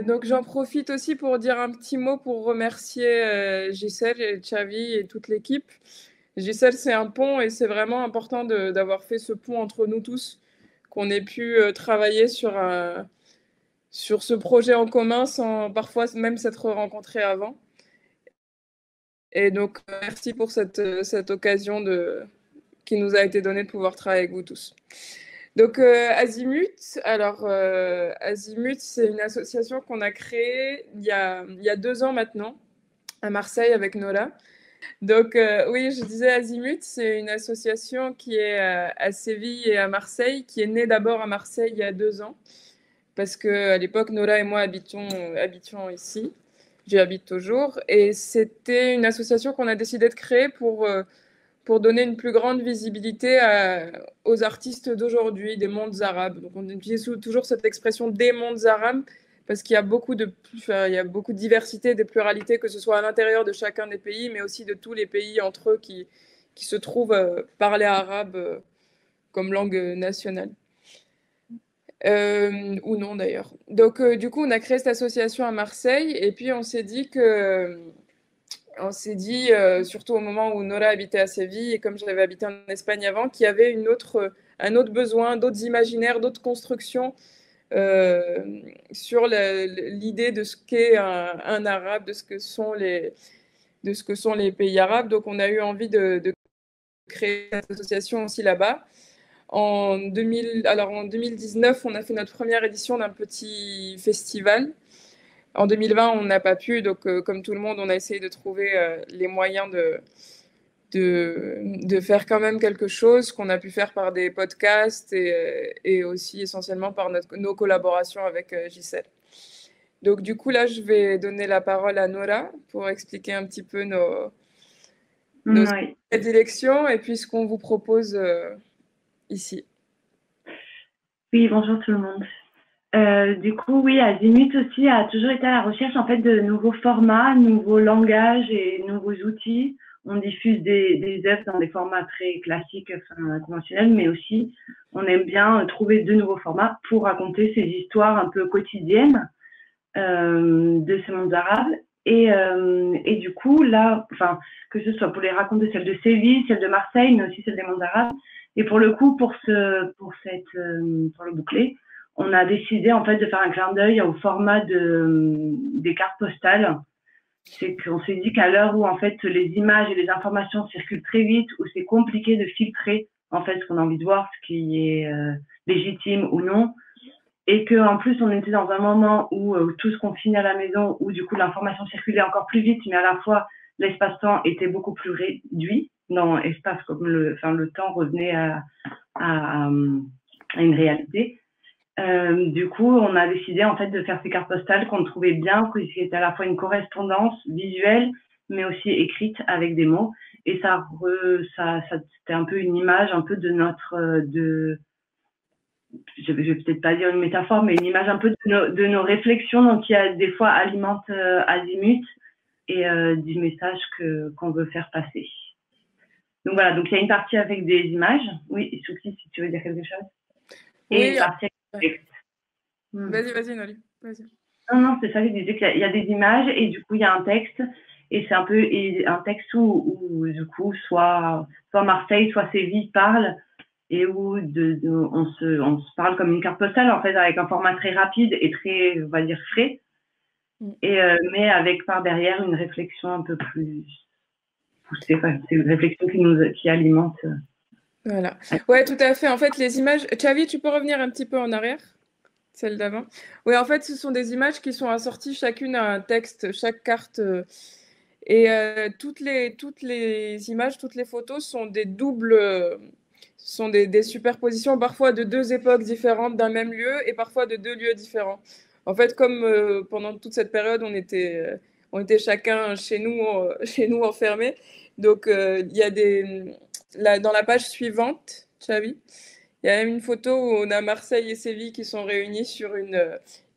Donc j'en profite aussi pour dire un petit mot pour remercier Gisèle et Xavi et toute l'équipe. Gisèle, c'est un pont et c'est vraiment important d'avoir fait ce pont entre nous tous, qu'on ait pu travailler sur ce projet en commun sans parfois même s'être rencontrés avant. Et donc merci pour cette occasion qui nous a été donnée de pouvoir travailler avec vous tous. Donc Azimut, Azimut, c'est une association qu'on a créée il y a 2 ans maintenant à Marseille avec Nola. Donc oui, je disais Azimut, c'est une association qui est à Séville et à Marseille, qui est née d'abord à Marseille il y a 2 ans, parce qu'à l'époque, Nola et moi habitions ici. J'y habite toujours. Et c'était une association qu'on a décidé de créer pour donner une plus grande visibilité aux artistes d'aujourd'hui, des mondes arabes. Donc on utilise toujours cette expression des mondes arabes parce qu'il y a beaucoup de diversité, de pluralité, que ce soit à l'intérieur de chacun des pays, mais aussi de tous les pays entre eux qui se trouvent parler arabe comme langue nationale. Ou non d'ailleurs. Donc du coup, on a créé cette association à Marseille et puis on s'est dit, surtout au moment où Nora habitait à Séville et comme j'avais habité en Espagne avant, qu'il y avait un autre besoin, d'autres imaginaires, d'autres constructions sur l'idée de ce qu'est un arabe, de ce que sont les pays arabes. Donc on a eu envie de créer cette association aussi là-bas. En 2019, on a fait notre première édition d'un petit festival. En 2020, on n'a pas pu, donc comme tout le monde, on a essayé de trouver les moyens de faire quand même quelque chose qu'on a pu faire par des podcasts et aussi essentiellement par nos collaborations avec Gisèle. Donc du coup, là, je vais donner la parole à Nora pour expliquer un petit peu nos prédilections et puis ce qu'on vous propose ici. Oui, bonjour tout le monde. Du coup, oui, Azimut aussi a toujours été à la recherche en fait de nouveaux formats, nouveaux langages et nouveaux outils. On diffuse des œuvres dans des formats très classiques, conventionnels, mais aussi on aime bien trouver de nouveaux formats pour raconter ces histoires un peu quotidiennes de ces mondes arabes. Et du coup, là, que ce soit pour les raconter celles de Séville, celles de Marseille, mais aussi celles des mondes arabes. Et pour le coup, pour le bouclet, on a décidé en fait de faire un clin d'œil au format des cartes postales. C'est qu'on s'est dit qu'à l'heure où en fait les images et les informations circulent très vite, où c'est compliqué de filtrer en fait ce qu'on a envie de voir, ce qui est légitime ou non, et qu'en plus on était dans un moment où tout se confine à la maison, où du coup l'information circulait encore plus vite, mais à la fois l'espace-temps était beaucoup plus réduit. Dans l'espace, comme le temps revenait à une réalité. Du coup, on a décidé en fait de faire ces cartes postales qu'on trouvait bien, qui étaient à la fois une correspondance visuelle, mais aussi écrite avec des mots. Et ça c'était un peu une image, un peu de je vais peut-être pas dire une métaphore, mais une image un peu de nos réflexions, donc qui des fois alimentent Azimut et du message qu'on veut faire passer. Donc voilà, donc il y a une partie avec des images. Oui, Souki, si tu veux dire quelque chose. Et une partie avec texte. Vas-y, Noli. Vas-y. Non, c'est ça, je disais qu'il y a des images et du coup, il y a un texte. Et c'est un peu un texte où du coup, soit Marseille, soit Séville parlent et où on se parle comme une carte postale, en fait, avec un format très rapide et très, on va dire, frais. Mais avec par derrière une réflexion un peu plus... C'est une réflexion qui alimente. Voilà. Ouais, tout à fait. En fait, les images... Xavi, tu peux revenir un petit peu en arrière, celle d'avant. Oui, en fait, ce sont des images qui sont assorties chacune à un texte. Chaque carte Et toutes les images, toutes les photos sont des doubles, sont des superpositions parfois de deux époques différentes d'un même lieu et parfois de deux lieux différents. En fait, comme pendant toute cette période, on était chacun chez nous enfermés. Donc, il y a dans la page suivante, Xavi, il y a même une photo où on a Marseille et Séville qui sont réunis sur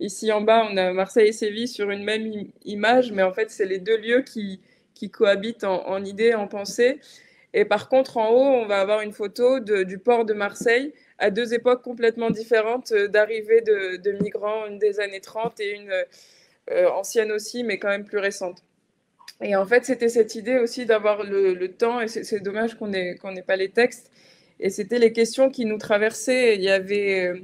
ici en bas, on a Marseille et Séville sur une même image, mais en fait, c'est les deux lieux qui cohabitent en idée, en pensée. Et par contre, en haut, on va avoir une photo du port de Marseille à deux époques complètement différentes d'arrivée de migrants, une des années 30 et une ancienne aussi, mais quand même plus récente. Et en fait, c'était cette idée aussi d'avoir le temps, et c'est dommage qu'on n'ait pas les textes. Et c'était les questions qui nous traversaient. Il y avait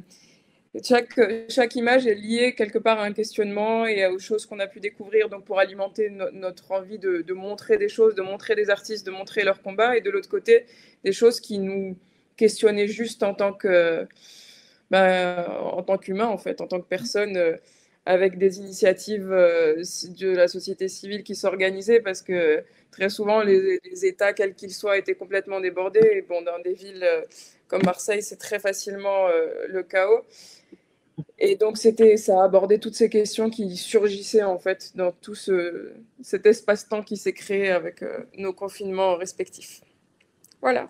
chaque image est liée quelque part à un questionnement et aux choses qu'on a pu découvrir, donc pour alimenter notre envie de montrer des choses, de montrer des artistes, de montrer leur combat, et de l'autre côté, des choses qui nous questionnaient juste en tant qu'humain, en fait, en tant que personne, avec des initiatives de la société civile qui s'organisaient, parce que très souvent, les États, quels qu'ils soient, étaient complètement débordés. Et bon, dans des villes comme Marseille, c'est très facilement le chaos. Et donc, ça a abordé toutes ces questions qui surgissaient, en fait, dans tout cet espace-temps qui s'est créé avec nos confinements respectifs. Voilà.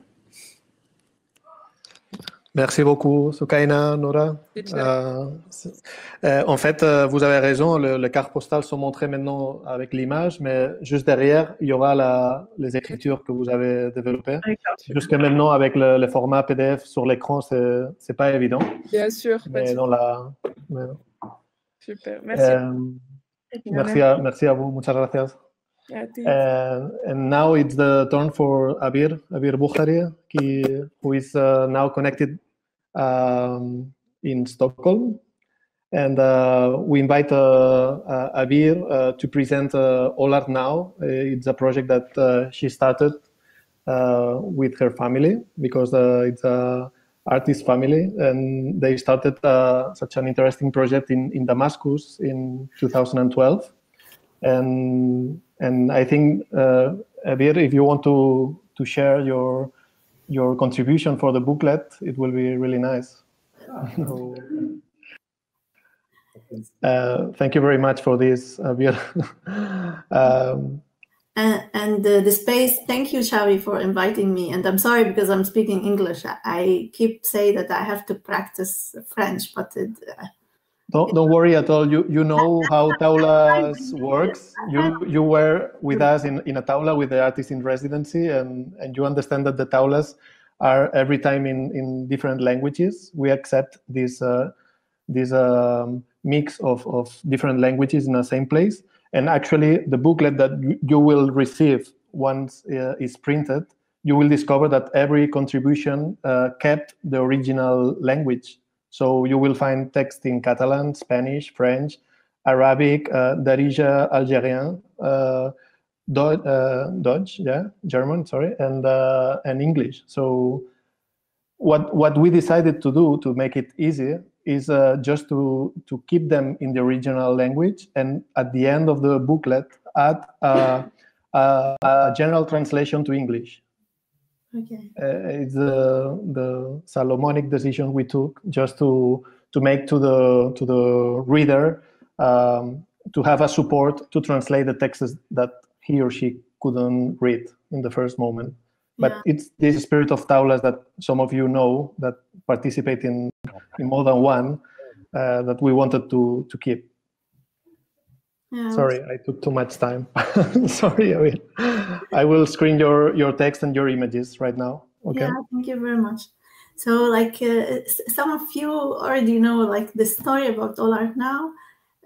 Merci beaucoup, Soukaina, Nora. En fait, vous avez raison, les cartes postales sont montrées maintenant avec l'image, mais juste derrière, il y aura les écritures que vous avez développées. Jusqu'à maintenant, avec le format PDF sur l'écran, c'est pas évident. Bien sûr. Mais Super, merci. Merci à vous, muchas gracias. And now it's the turn for Abir Bukhari, who is now connected in Stockholm. And we invite Abir to present All Art Now. It's a project that she started with her family, because it's an artist family, and they started such an interesting project in Damascus in 2012. And I think, Abir, if you want to share your contribution for the booklet, it will be really nice. Thank you very much for this, Abir. And the space, thank you, Xavi, for inviting me. And I'm sorry because I'm speaking English. I keep saying that I have to practice French, but Don't worry at all. You know how Taulas works. You were with us in a Taula with the artist in residency, and you understand that the Taulas are every time in different languages. We accept this mix of different languages in the same place. And actually, the booklet that you will receive once is printed, you will discover that every contribution kept the original language. So you will find text in Catalan, Spanish, French, Arabic, Darija, Algerian, Dutch, German, sorry, and English. So what we decided to do to make it easy is just to keep them in the original language, and at the end of the booklet add a general translation to English. Okay. It's the Solomonic decision we took, just to make to the reader to have a support to translate the texts that he or she couldn't read in the first moment. But it's this spirit of Taulas that some of you know, that participate in more than one, that we wanted to keep. Yeah, sorry, I took too much time. Sorry, I will screen your text and your images right now. Okay. Yeah, thank you very much. So, like some of you already know, like the story about All Art Now.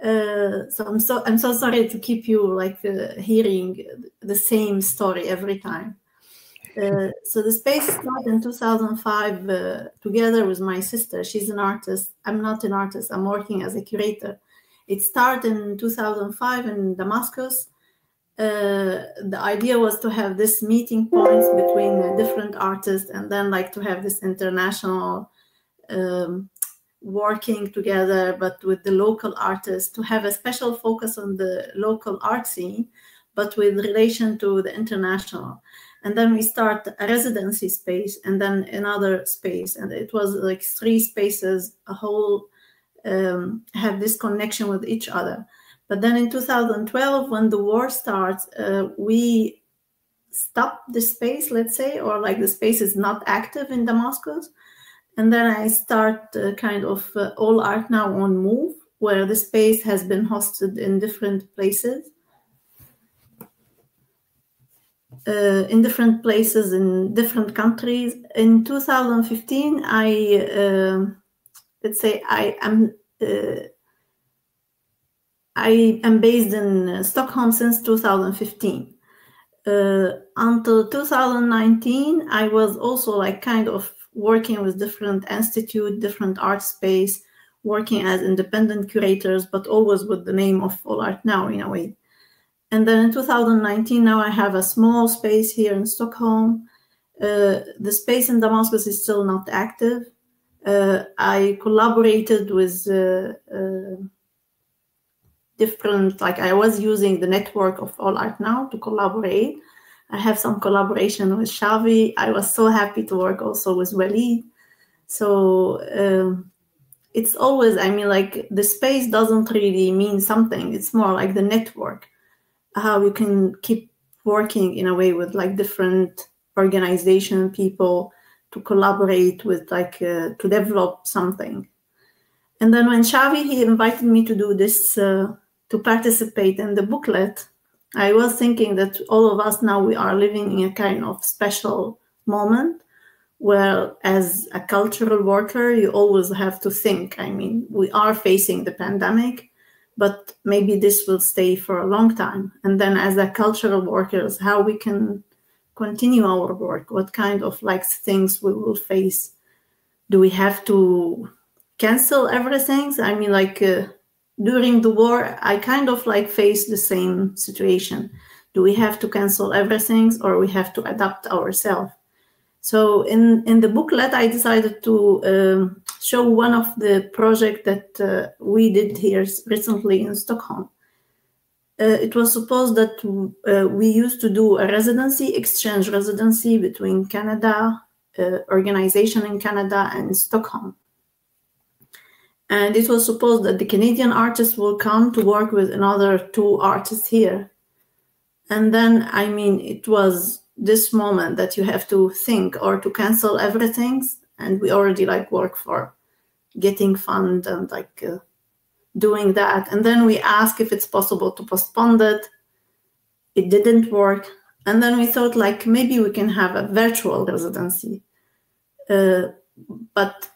So I'm so sorry to keep you like hearing the same story every time. So the space started in 2005 together with my sister. She's an artist. I'm not an artist. I'm working as a curator. It started in 2005 in Damascus. The idea was to have this meeting points between different artists, and then like to have this international working together, but with the local artists, to have a special focus on the local art scene, but with relation to the international. And then we start a residency space and then another space. And it was like 3 spaces, a whole have this connection with each other. But then in 2012, when the war starts, we stop the space, let's say, or like the space is not active in Damascus. And then I start kind of All Art Now on Move, where the space has been hosted in different places. In different places in different countries. In 2015, let's say I am based in Stockholm since 2015. Until 2019, I was also like kind of working with different institute, different art space, working as independent curators, but always with the name of All Art Now in a way. And then in 2019, now I have a small space here in Stockholm. The space in Damascus is still not active. I collaborated with different, like I was using the network of All Art Now to collaborate. I have some collaboration with Xavi. I was so happy to work also with Walid. So it's always, I mean, like the space doesn't really mean something. It's more like the network, how you can keep working in a way with like different organization, people to collaborate with, like to develop something. And then when Xavi, he invited me to do this, to participate in the booklet, I was thinking that all of us now, we are living in a kind of special moment where as a cultural worker, you always have to think, I mean, we are facing the pandemic, but maybe this will stay for a long time. And then as a cultural workers, how we can continue our work, what kind of like things we will face. Do we have to cancel everything? I mean, like during the war, I kind of like faced the same situation. Do we have to cancel everything or we have to adapt ourselves? So in the booklet, I decided to show one of the projects that we did here recently in Stockholm. It was supposed that we used to do a residency, exchange residency between Canada, organization in Canada and Stockholm. And it was supposed that the Canadian artists will come to work with another 2 artists here. And then, I mean, it was this moment that you have to think or to cancel everything. And we already like work for getting fund and like doing that. And then we asked if it's possible to postpone it. It didn't work. And then we thought like maybe we can have a virtual residency. But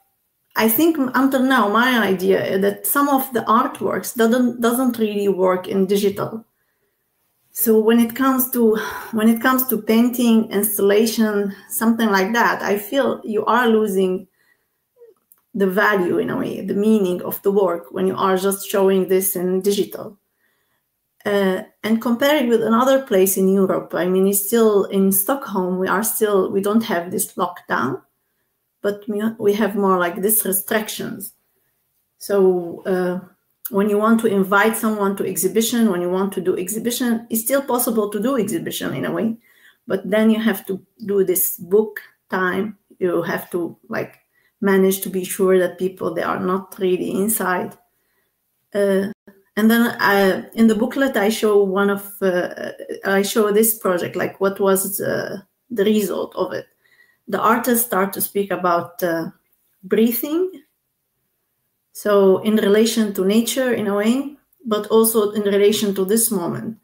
I think until now, my idea is that some of the artworks doesn't really work in digital. So when it comes to painting, installation, something like that, I feel you are losing the value in a way, the meaning of the work when you are just showing this in digital. And comparing with another place in Europe, I mean, it's still in Stockholm, we don't have this lockdown, but we have more like these restrictions. So when you want to invite someone to exhibition, when you want to do exhibition, it's still possible to do exhibition in a way, but then you have to do this book time. You have to like manage to be sure that people, they are not really inside. And then in the booklet, I show I show this project, like what was the result of it. The artists start to speak about breathing. So in relation to nature in a way, but also in relation to this moment.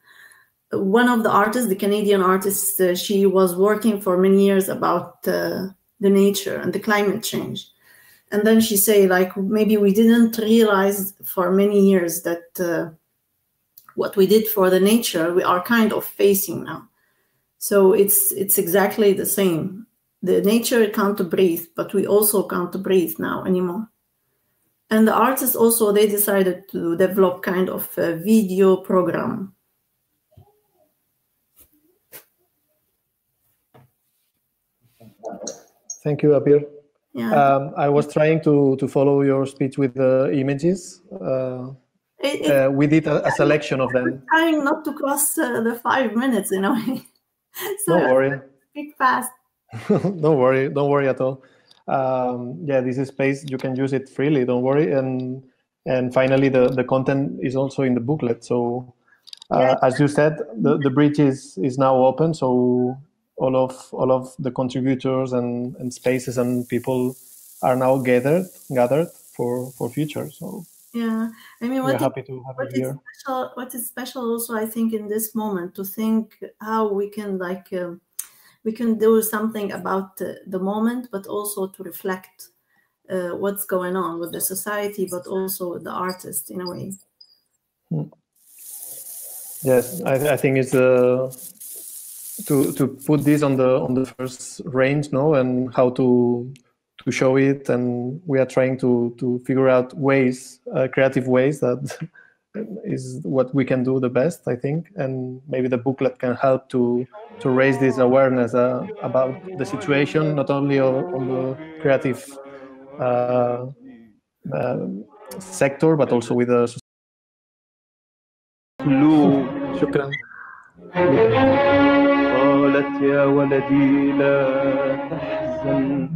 One of the artists, the Canadian artist, she was working for many years about the nature and the climate change. And then she say like, maybe we didn't realize for many years that what we did for the nature, we are kind of facing now. So it's exactly the same. The nature can't breathe, but we also can't breathe now anymore. And the artists also, they decided to develop kind of a video program. Thank you, Abir. Yeah. I was trying to follow your speech with the images. we did a selection of them. Trying not to cross the 5 minutes in a way. So Don't worry. Speak fast. Don't worry at all. Yeah, this is space, you can use it freely, don't worry. And finally, the content is also in the booklet. So as you said, the bridge is now open. So all of the contributors and spaces and people are now gathered for future. So yeah, I mean, we're happy to have it here. What is special also, I think, in this moment, to think how we can we can do something about the moment, but also to reflect what's going on with the society, but also with the artist in a way. Yes, I think it's to put this on the first range, no, and how to show it, and we are trying to figure out ways, creative ways that is what we can do the best, I think, and maybe the booklet can help to raise this awareness about the situation, not only on the creative sector, but also with the society. شكرا. قالت يا ولدي لا تحزن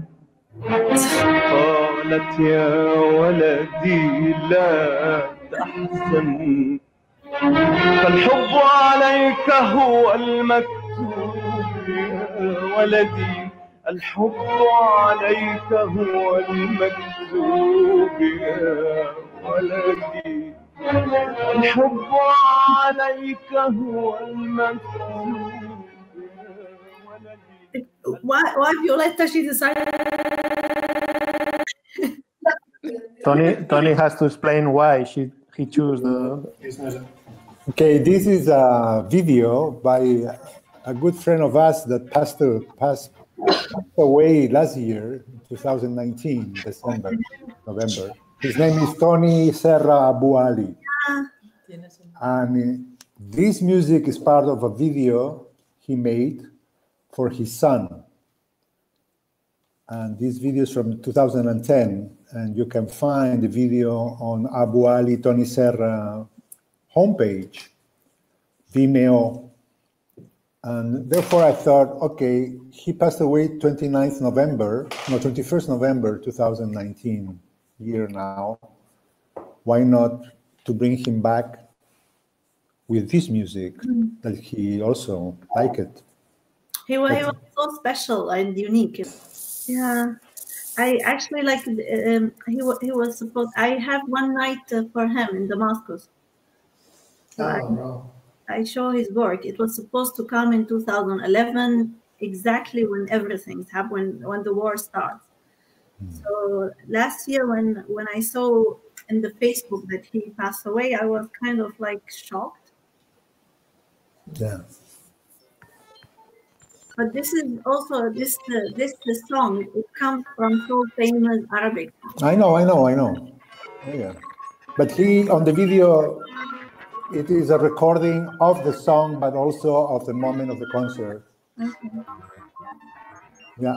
قالت يا ولدي لا تحزن فالحب عليك هو المكتوب يا ولدي الحب عليك هو المكتوب يا ولدي الحب عليك هو المكتوب. Why Violetta, she decided? Tony has to explain why he chose this music. Okay, this is a video by a good friend of us that passed away last year, 2019, November. His name is Tony Serra Abu Ali. And this music is part of a video he made for his son. And this video is from 2010, and you can find the video on Abu Ali Tony Serra homepage, Vimeo. And therefore I thought, okay, he passed away 21st November 2019, year now. Why not to bring him back with this music that he also liked? He was so special and unique. Yeah, I actually like. He was supposed. I have one night for him in Damascus. So I show his work. It was supposed to come in 2011, exactly when everything's happened, when the war starts. So last year, when I saw in the Facebook that he passed away, I was kind of like shocked. Yeah. But this is also this song. It comes from so famous Arabic. I know. Yeah. But he on the video, it is a recording of the song, but also of the moment of the concert. Okay. Yeah.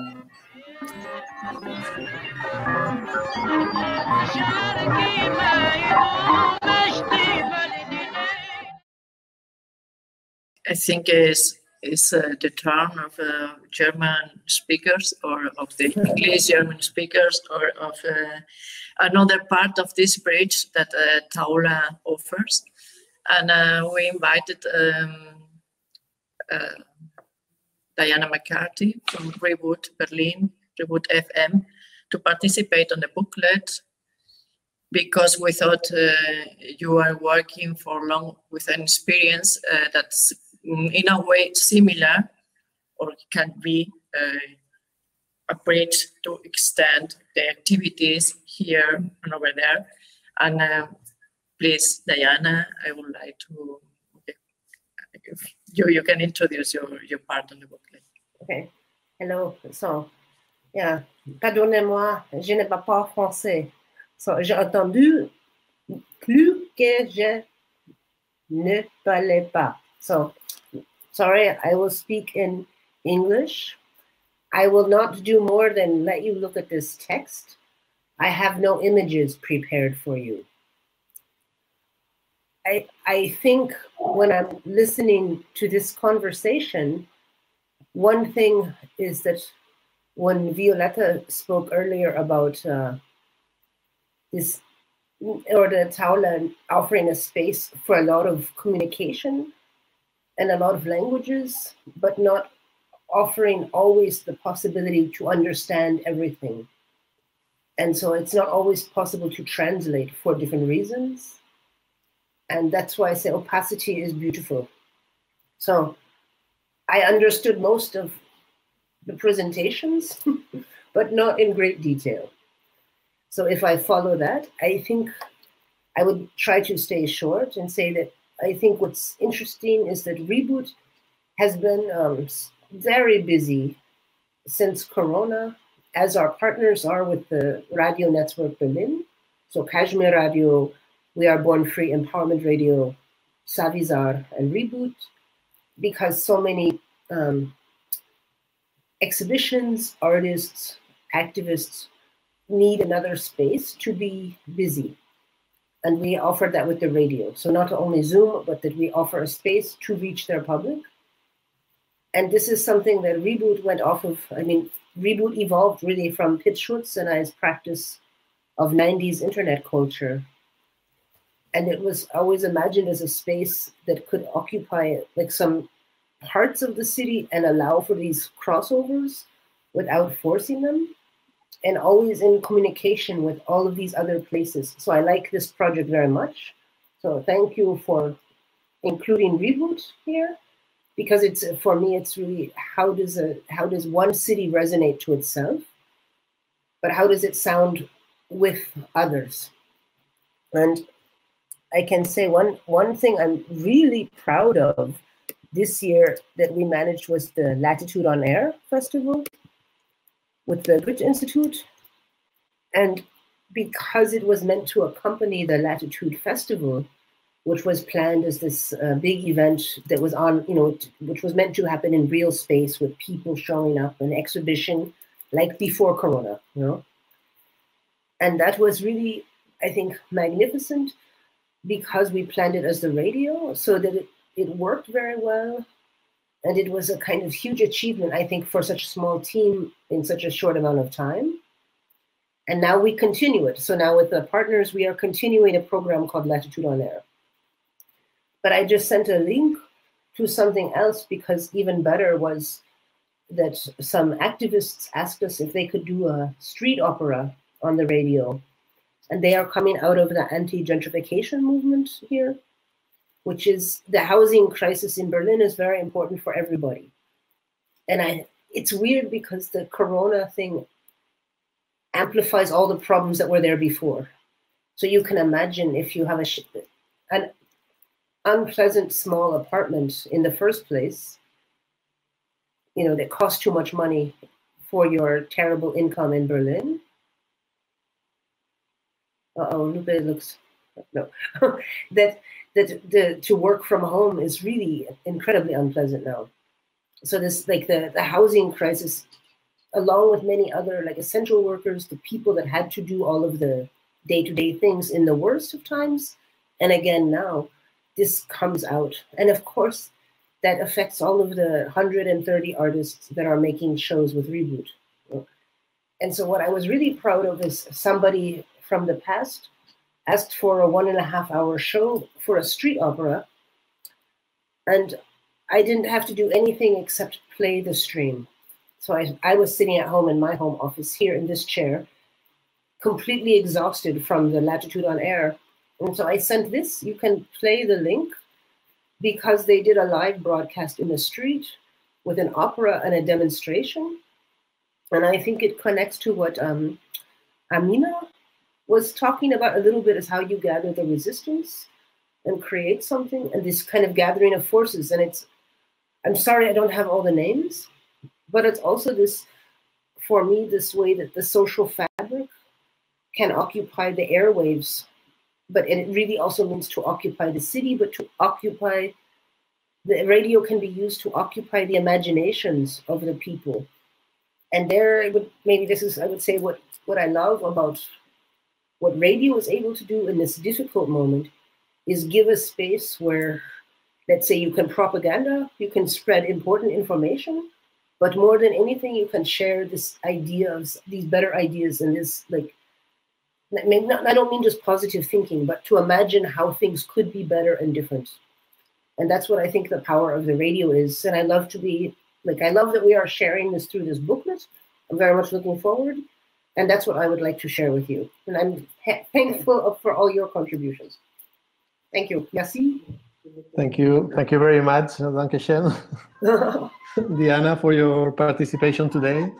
I think is the turn of German speakers, or of the English German speakers, or of another part of this bridge that Taula offers. And we invited Diana McCarthy from Reboot Berlin, Reboot FM, to participate on the booklet, because we thought you are working for long with an experience that's in a way similar, or can be a bridge to extend the activities here and over there. And please, Diana, I would like to, you can introduce your part on the booklet. Okay. Hello. So, yeah. Pardonnez-moi, je ne parle pas français. So, j'ai entendu plus que je ne parlais pas. So, sorry, I will speak in English. I will not do more than let you look at this text. I have no images prepared for you. I think when I'm listening to this conversation, one thing is that when Violetta spoke earlier about this, or the Taula offering a space for a lot of communication and a lot of languages, but not offering always the possibility to understand everything. And so it's not always possible to translate for different reasons. And that's why I say opacity is beautiful. So I understood most of the presentations, but not in great detail. So if I follow that, I think I would try to stay short and say that I think what's interesting is that Reboot has been very busy since Corona, as our partners are with the Radio Network Berlin. So Kashmir Radio, We Are Born Free, Empowerment Radio, Savizar, and Reboot, because so many exhibitions, artists, activists need another space to be busy. And we offered that with the radio. So not only Zoom, but that we offer a space to reach their public. And this is something that Reboot went off of. I mean, Reboot evolved really from Pitt Schutz and I's practice of 90s internet culture. And it was always imagined as a space that could occupy like some parts of the city and allow for these crossovers without forcing them, and always in communication with all of these other places. So I like this project very much. So thank you for including Reboot here, because it's, for me, it's really how does one city resonate to itself, but how does it sound with others? And I can say one thing I'm really proud of this year that we managed was the Latitude on Air Festival with the Goethe Institute. And because it was meant to accompany the Latitude Festival, which was planned as this big event that was on, which was meant to happen in real space with people showing up, an exhibition like before Corona, And that was really, I think, magnificent because we planned it as the radio, so that it worked very well. And it was a kind of huge achievement, I think, for such a small team in such a short amount of time. And now we continue it. So now with the partners, we are continuing a program called Latitude on Air. But I just sent a link to something else, because even better was that some activists asked us if they could do a street opera on the radio. And they are coming out of the anti-gentrification movement here, which is the housing crisis in Berlin is very important for everybody. And it's weird because the Corona thing amplifies all the problems that were there before. So you can imagine if you have an unpleasant small apartment in the first place, that costs too much money for your terrible income in Berlin. Lupe looks, no, that to work from home is really incredibly unpleasant now. So this, like the housing crisis, along with many other like essential workers, the people that had to do all of the day-to-day things in the worst of times, and again now, this comes out. And of course, that affects all of the 130 artists that are making shows with Reboot. And so what I was really proud of is somebody from the past asked for a 1.5-hour show for a street opera. And I didn't have to do anything except play the stream. So I was sitting at home in my home office here in this chair, completely exhausted from the Latitude on Air. And so I sent this, you can play the link, because they did a live broadcast in the street with an opera and a demonstration. And I think it connects to what Amina was talking about a little bit, is how you gather the resistance and create something, and this kind of gathering of forces. And I'm sorry I don't have all the names, but it's also this, for me, this way that the social fabric can occupy the airwaves, but it really also means to occupy the city, but to occupy, the radio can be used to occupy the imaginations of the people. And maybe this is, I would say, what I love about what radio is able to do in this difficult moment is give a space where, let's say, you can propaganda, you can spread important information, but more than anything, you can share this ideas, these better ideas, and this like, I don't mean just positive thinking, but to imagine how things could be better and different. And that's what I think the power of the radio is. And I love to be, like, I love that we are sharing this through this booklet. I'm very much looking forward. And that's what I would like to share with you. And I'm thankful for all your contributions. Thank you. Merci. Thank you. Thank you very much. Dankeschön. Diana, for your participation today.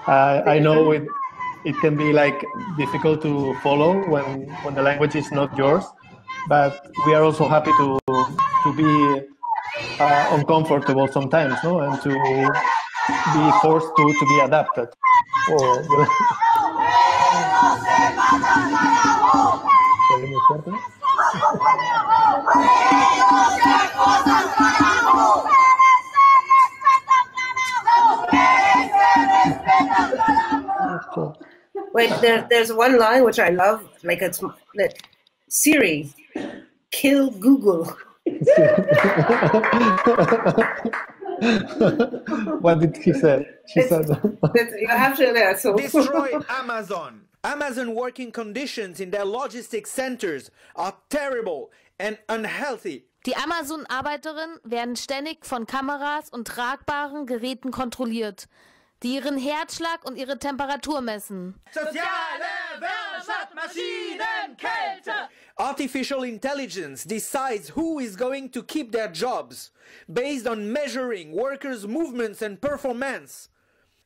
I know it can be like difficult to follow when the language is not yours, but we are also happy to be uncomfortable sometimes, no, and to be forced to be adapted. Wait, there's one line which I love, like it's like, Siri, kill Google. What did he say? She said you have to so. Destroy Amazon. Amazon working conditions in their logistics centers are terrible and unhealthy. Die Amazon-Arbeiterinnen werden ständig von Kameras und tragbaren Geräten kontrolliert, die ihren Herzschlag und ihre Temperatur messen. Soziale Wirtschaft, Maschinenkälte. Artificial intelligence decides who is going to keep their jobs based on measuring workers' movements and performance.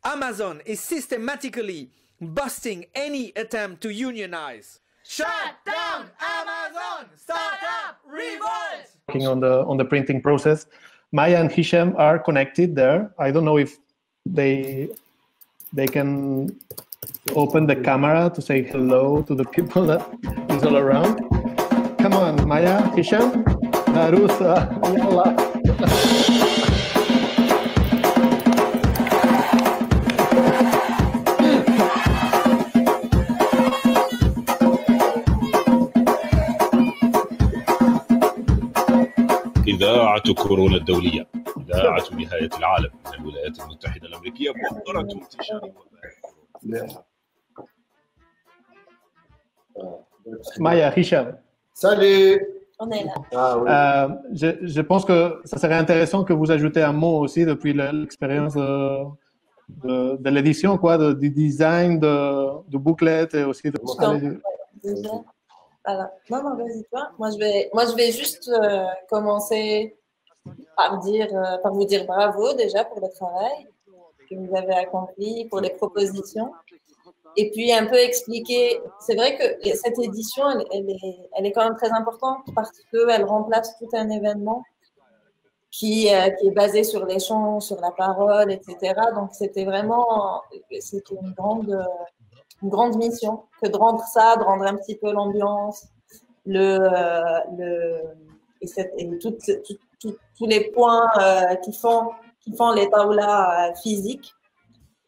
Amazon is systematically busting any attempt to unionize. Shut down Amazon! Start up revolt! Working on the printing process. Maya and Hisham are connected there. I don't know if they can open the camera to say hello to the people that is all around. Come on, Maya, Hisham, Narusa, yalla. إذاعة كورونا الدولية، إذاعة نهاية العالم من الولايات المتحدة الأمريكية، مؤخرة انتشار وباء. Maya, Hisham. Salut. On est là. Ah, oui. Je pense que ça serait intéressant que vous ajoutez un mot aussi depuis l'expérience de l'édition, quoi, du design, du booklet et aussi de... Alors, non, vas-y toi. Moi, je vais juste commencer par vous dire bravo déjà pour le travail que vous avez accompli, pour les propositions. Et puis un peu expliquer, c'est vrai que cette édition, elle est quand même très importante parce qu'elle remplace tout un événement qui est basé sur l'échange, sur la parole, etc. Donc c'était une grande mission que de rendre ça, de rendre un petit peu l'ambiance, et tous les points qui font les taoulas physiques.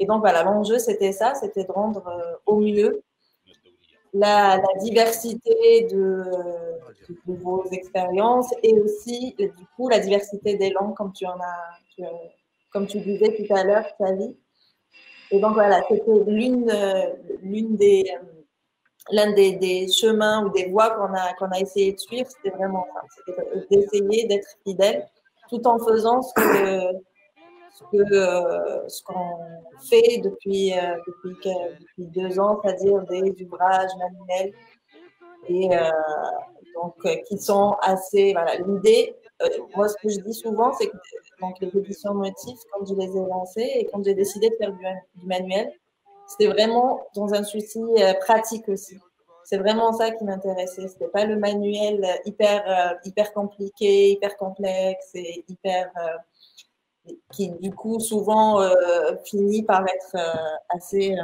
Et donc, voilà, l'enjeu, c'était ça, c'était de rendre au mieux la diversité de vos expériences et aussi, du coup, la diversité des langues, comme tu disais tout à l'heure, Xavi. Et donc, voilà, c'était l'un des chemins ou des voies qu'on a essayé de suivre, c'était vraiment ça, c'était d'essayer d'être fidèle tout en faisant ce qu'on fait depuis 2 ans, c'est-à-dire des ouvrages manuels et donc qui sont assez, voilà, l'idée, moi ce que je dis souvent, c'est que donc, les éditions motifs, quand je les ai lancées et quand j'ai décidé de faire du manuel, c'était vraiment dans un souci pratique aussi. C'est vraiment ça qui m'intéressait. C'était pas le manuel hyper compliqué, hyper complexe et qui du coup souvent finit par être assez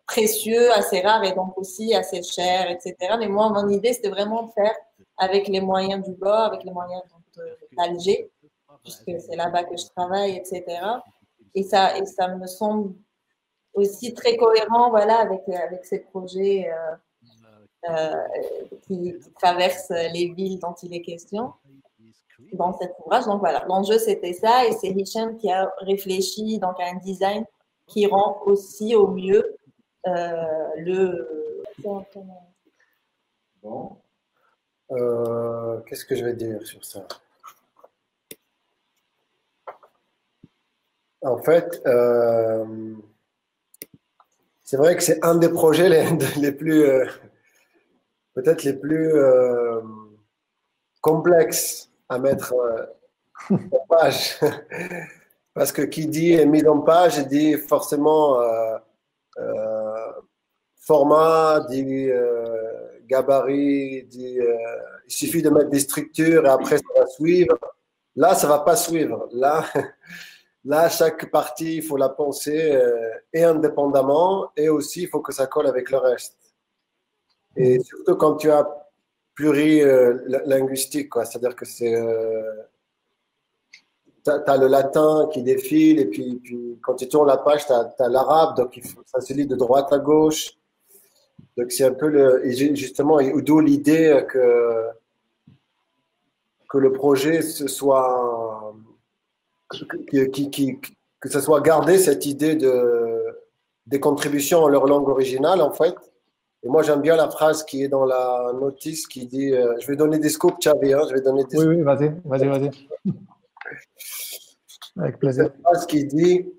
précieux, assez rare et donc aussi assez cher, etc. Mais moi, mon idée, c'était vraiment de faire avec les moyens du bord, avec les moyens d'Alger, puisque c'est là-bas que je travaille, etc. Et ça me semble aussi très cohérent, voilà, avec ces projets qui traversent les villes dont il est question dans cet ouvrage. Donc voilà, l'enjeu c'était ça, et c'est Hicham qui a réfléchi donc à un design qui rend aussi au mieux le... Bon. Qu'est-ce que je vais dire sur ça? En fait, c'est vrai que c'est un des projets les plus, peut-être les plus complexes à mettre en page. Parce que qui dit mise en page dit forcément format, dit gabarit, dit il suffit de mettre des structures et après ça va suivre. Là, ça ne va pas suivre. Là, chaque partie, il faut la penser et indépendamment, et aussi, il faut que ça colle avec le reste. Et surtout quand tu as plurilinguistique, c'est-à-dire que tu as le latin qui défile, et puis quand tu tournes la page, tu as l'arabe, donc ça se lit de droite à gauche. Donc, c'est un peu justement, d'où l'idée que le projet soit... que ça soit gardé, cette idée des contributions en leur langue originale, en fait. Et moi, j'aime bien la phrase qui est dans la notice qui dit je vais donner des scoops, Xavi, je vais donner des scoops. Oui, vas-y. Avec plaisir. Cette phrase qui dit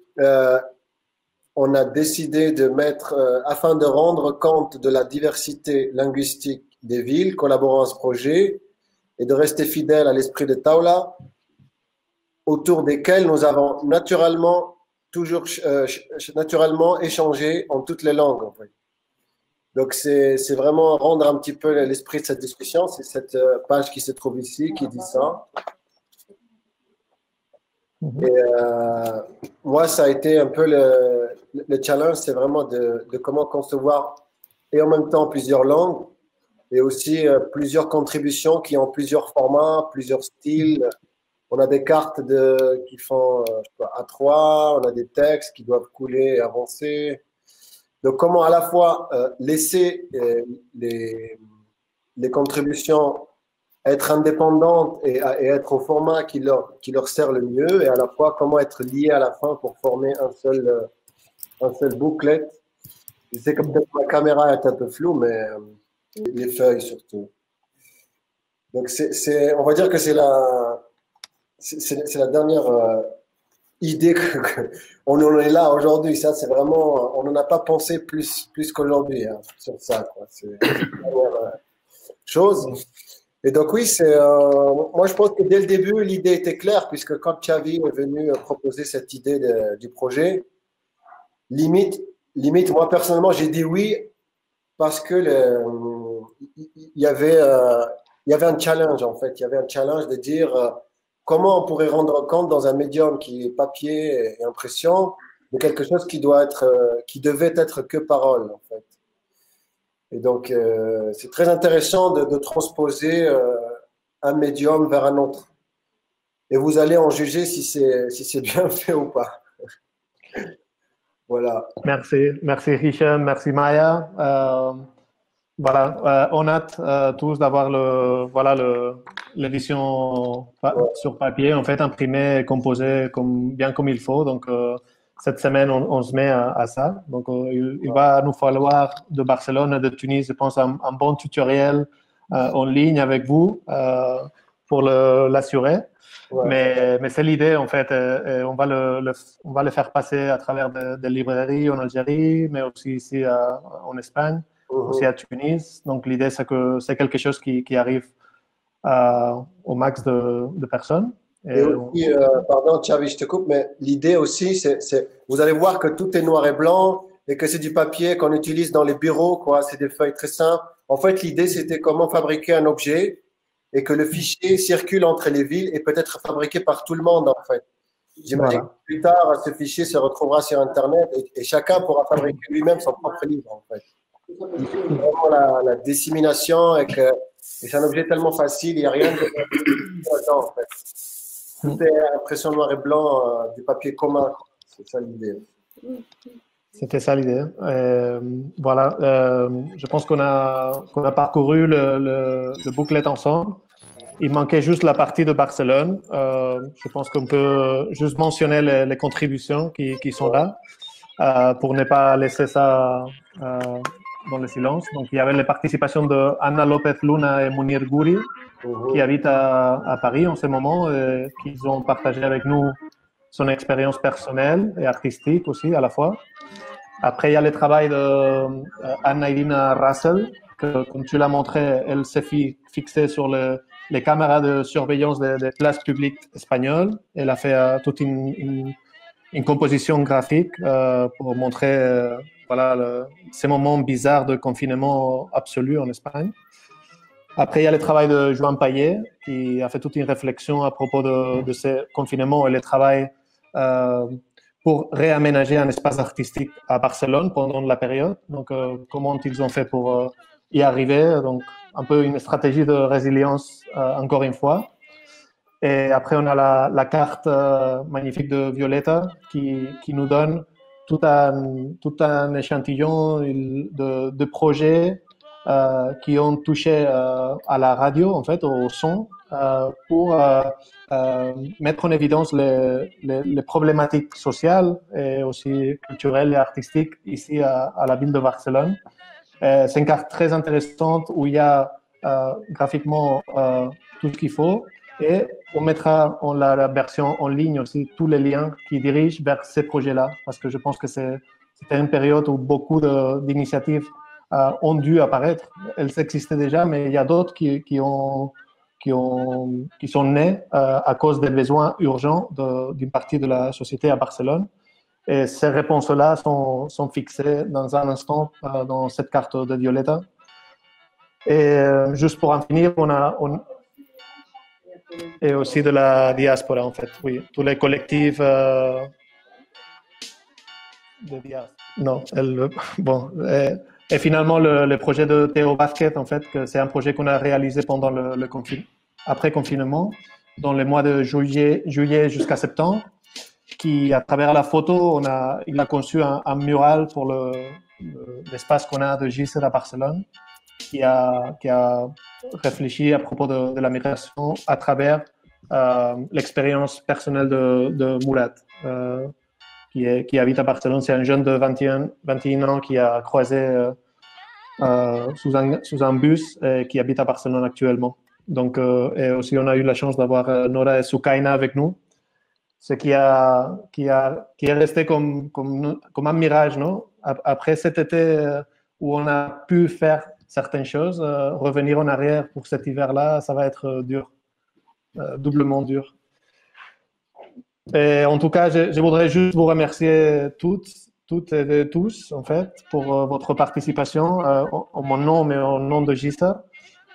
on a décidé de mettre, afin de rendre compte de la diversité linguistique des villes collaborant à ce projet et de rester fidèle à l'esprit de Taula, autour desquels nous avons naturellement échangé en toutes les langues. En fait. Donc, c'est vraiment rendre un petit peu l'esprit de cette discussion. C'est cette page qui se trouve ici qui dit ça. Et moi, ça a été un peu le challenge, c'est vraiment de comment concevoir et en même temps plusieurs langues et aussi plusieurs contributions qui ont plusieurs formats, plusieurs styles. On a des cartes qui font A3, on a des textes qui doivent couler et avancer. Donc, comment à la fois laisser les contributions être indépendantes et être au format qui leur sert le mieux, et à la fois comment être liés à la fin pour former un seul booklet. Je sais que peut-être ma caméra est un peu floue, mais les feuilles surtout. Donc, on va dire que c'est la dernière idée qu'on en est là aujourd'hui. Ça, c'est vraiment, on n'en a pas pensé plus qu'aujourd'hui sur ça. C'est la dernière chose. Et donc oui, moi je pense que dès le début, l'idée était claire, puisque quand Xavi est venu proposer cette idée du projet, limite, moi personnellement, j'ai dit oui, parce que il y avait un challenge en fait. Il y avait un challenge de dire comment on pourrait rendre compte dans un médium qui est papier et impression de quelque chose qui devait être que parole en fait. Et donc, c'est très intéressant de transposer un médium vers un autre. Et vous allez en juger si c'est bien fait ou pas. Voilà. Merci Hicham, merci Maya. On hâte tous d'avoir l'édition sur papier, en fait, imprimée et composée bien comme il faut. Donc, cette semaine, on se met à ça. Donc, il va nous falloir de Barcelone et de Tunis, je pense, un bon tutoriel en ligne avec vous pour l'assurer. Ouais. Mais c'est l'idée, en fait. Et on va le faire passer à travers des librairies en Algérie, mais aussi ici en Espagne, aussi à Tunis. Donc, l'idée, c'est que c'est quelque chose qui arrive au max de personnes. Et aussi, pardon, Xavi, je te coupe, mais l'idée aussi, c'est vous allez voir que tout est noir et blanc et que c'est du papier qu'on utilise dans les bureaux, c'est des feuilles très simples. En fait, l'idée, c'était comment fabriquer un objet et que le fichier circule entre les villes et peut être fabriqué par tout le monde, en fait. J'imagine que plus tard, ce fichier se retrouvera sur Internet et chacun pourra fabriquer lui-même son propre livre, en fait. Vraiment la dissémination et c'est un objet tellement facile, il n'y a rien de en fait. Tout est impression noir et blanc, du papier commun. C'est ça l'idée. C'était ça l'idée. Voilà, je pense qu'on a parcouru le booklet ensemble. Il manquait juste la partie de Barcelone. Je pense qu'on peut juste mentionner les contributions qui sont là pour ne pas laisser ça dans le silence. Donc, il y avait les participations de Ana López Luna et Mounir Gouri qui habitent à Paris en ce moment et qui ont partagé avec nous son expérience personnelle et artistique aussi à la fois. Après, il y a le travail de Anna-Irina Russell, que, comme tu l'as montré, elle s'est fixée sur les caméras de surveillance des places publiques espagnoles. Elle a fait toute une composition graphique pour montrer voilà, ces moments bizarres de confinement absolu en Espagne. Après, il y a le travail de Joan Payet, qui a fait toute une réflexion à propos de ces confinements et le travail pour réaménager un espace artistique à Barcelone pendant la période. Donc, comment ils ont fait pour y arriver. Donc, un peu une stratégie de résilience, encore une fois. Et après, on a la carte magnifique de Violeta qui nous donne tout un échantillon de projets qui ont touché à la radio, en fait, au son, pour mettre en évidence les problématiques sociales et aussi culturelles et artistiques ici à la ville de Barcelone. C'est une carte très intéressante où il y a graphiquement tout ce qu'il faut et on mettra la version en ligne aussi tous les liens qui dirigent vers ces projets-là parce que je pense que c'était une période où beaucoup d'initiatives ont dû apparaître. Elles existaient déjà, mais il y a d'autres qui sont nées à cause des besoins urgents d'une partie de la société à Barcelone. Et ces réponses-là sont fixées dans un instant dans cette carte de Violeta. Et juste pour en finir, et aussi de la diaspora, en fait. Oui, tous les collectifs de diaspora. Non, bon. Et finalement, le projet de Théo Basket, en fait, c'est un projet qu'on a réalisé pendant après confinement, dans les mois de juillet jusqu'à septembre, qui, à travers la photo, il a conçu un mural pour l'espace qu'on a de Gisèle à Barcelone, qui a réfléchi à propos de la migration à travers l'expérience personnelle de Mourad, qui habite à Barcelone. C'est un jeune de 21 ans qui a croisé sous un bus et qui habite à Barcelone actuellement. Donc, et aussi, on a eu la chance d'avoir Nora et Sukaina avec nous, ce qui est resté comme un mirage, non? Après cet été où on a pu faire certaines choses, revenir en arrière pour cet hiver-là, ça va être dur, doublement dur. Et en tout cas, je voudrais juste vous remercier toutes et tous, en fait, pour votre participation, en mon nom, mais au nom de Gista.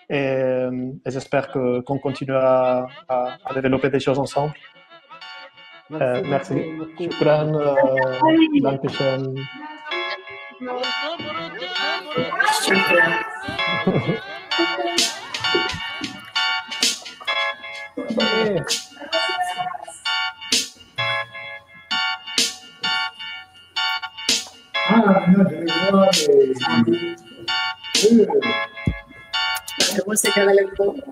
Et j'espère qu'on continuera à développer des choses ensemble. Merci. Shukran. Dankeschön. ¿Cómo se queda el fondo?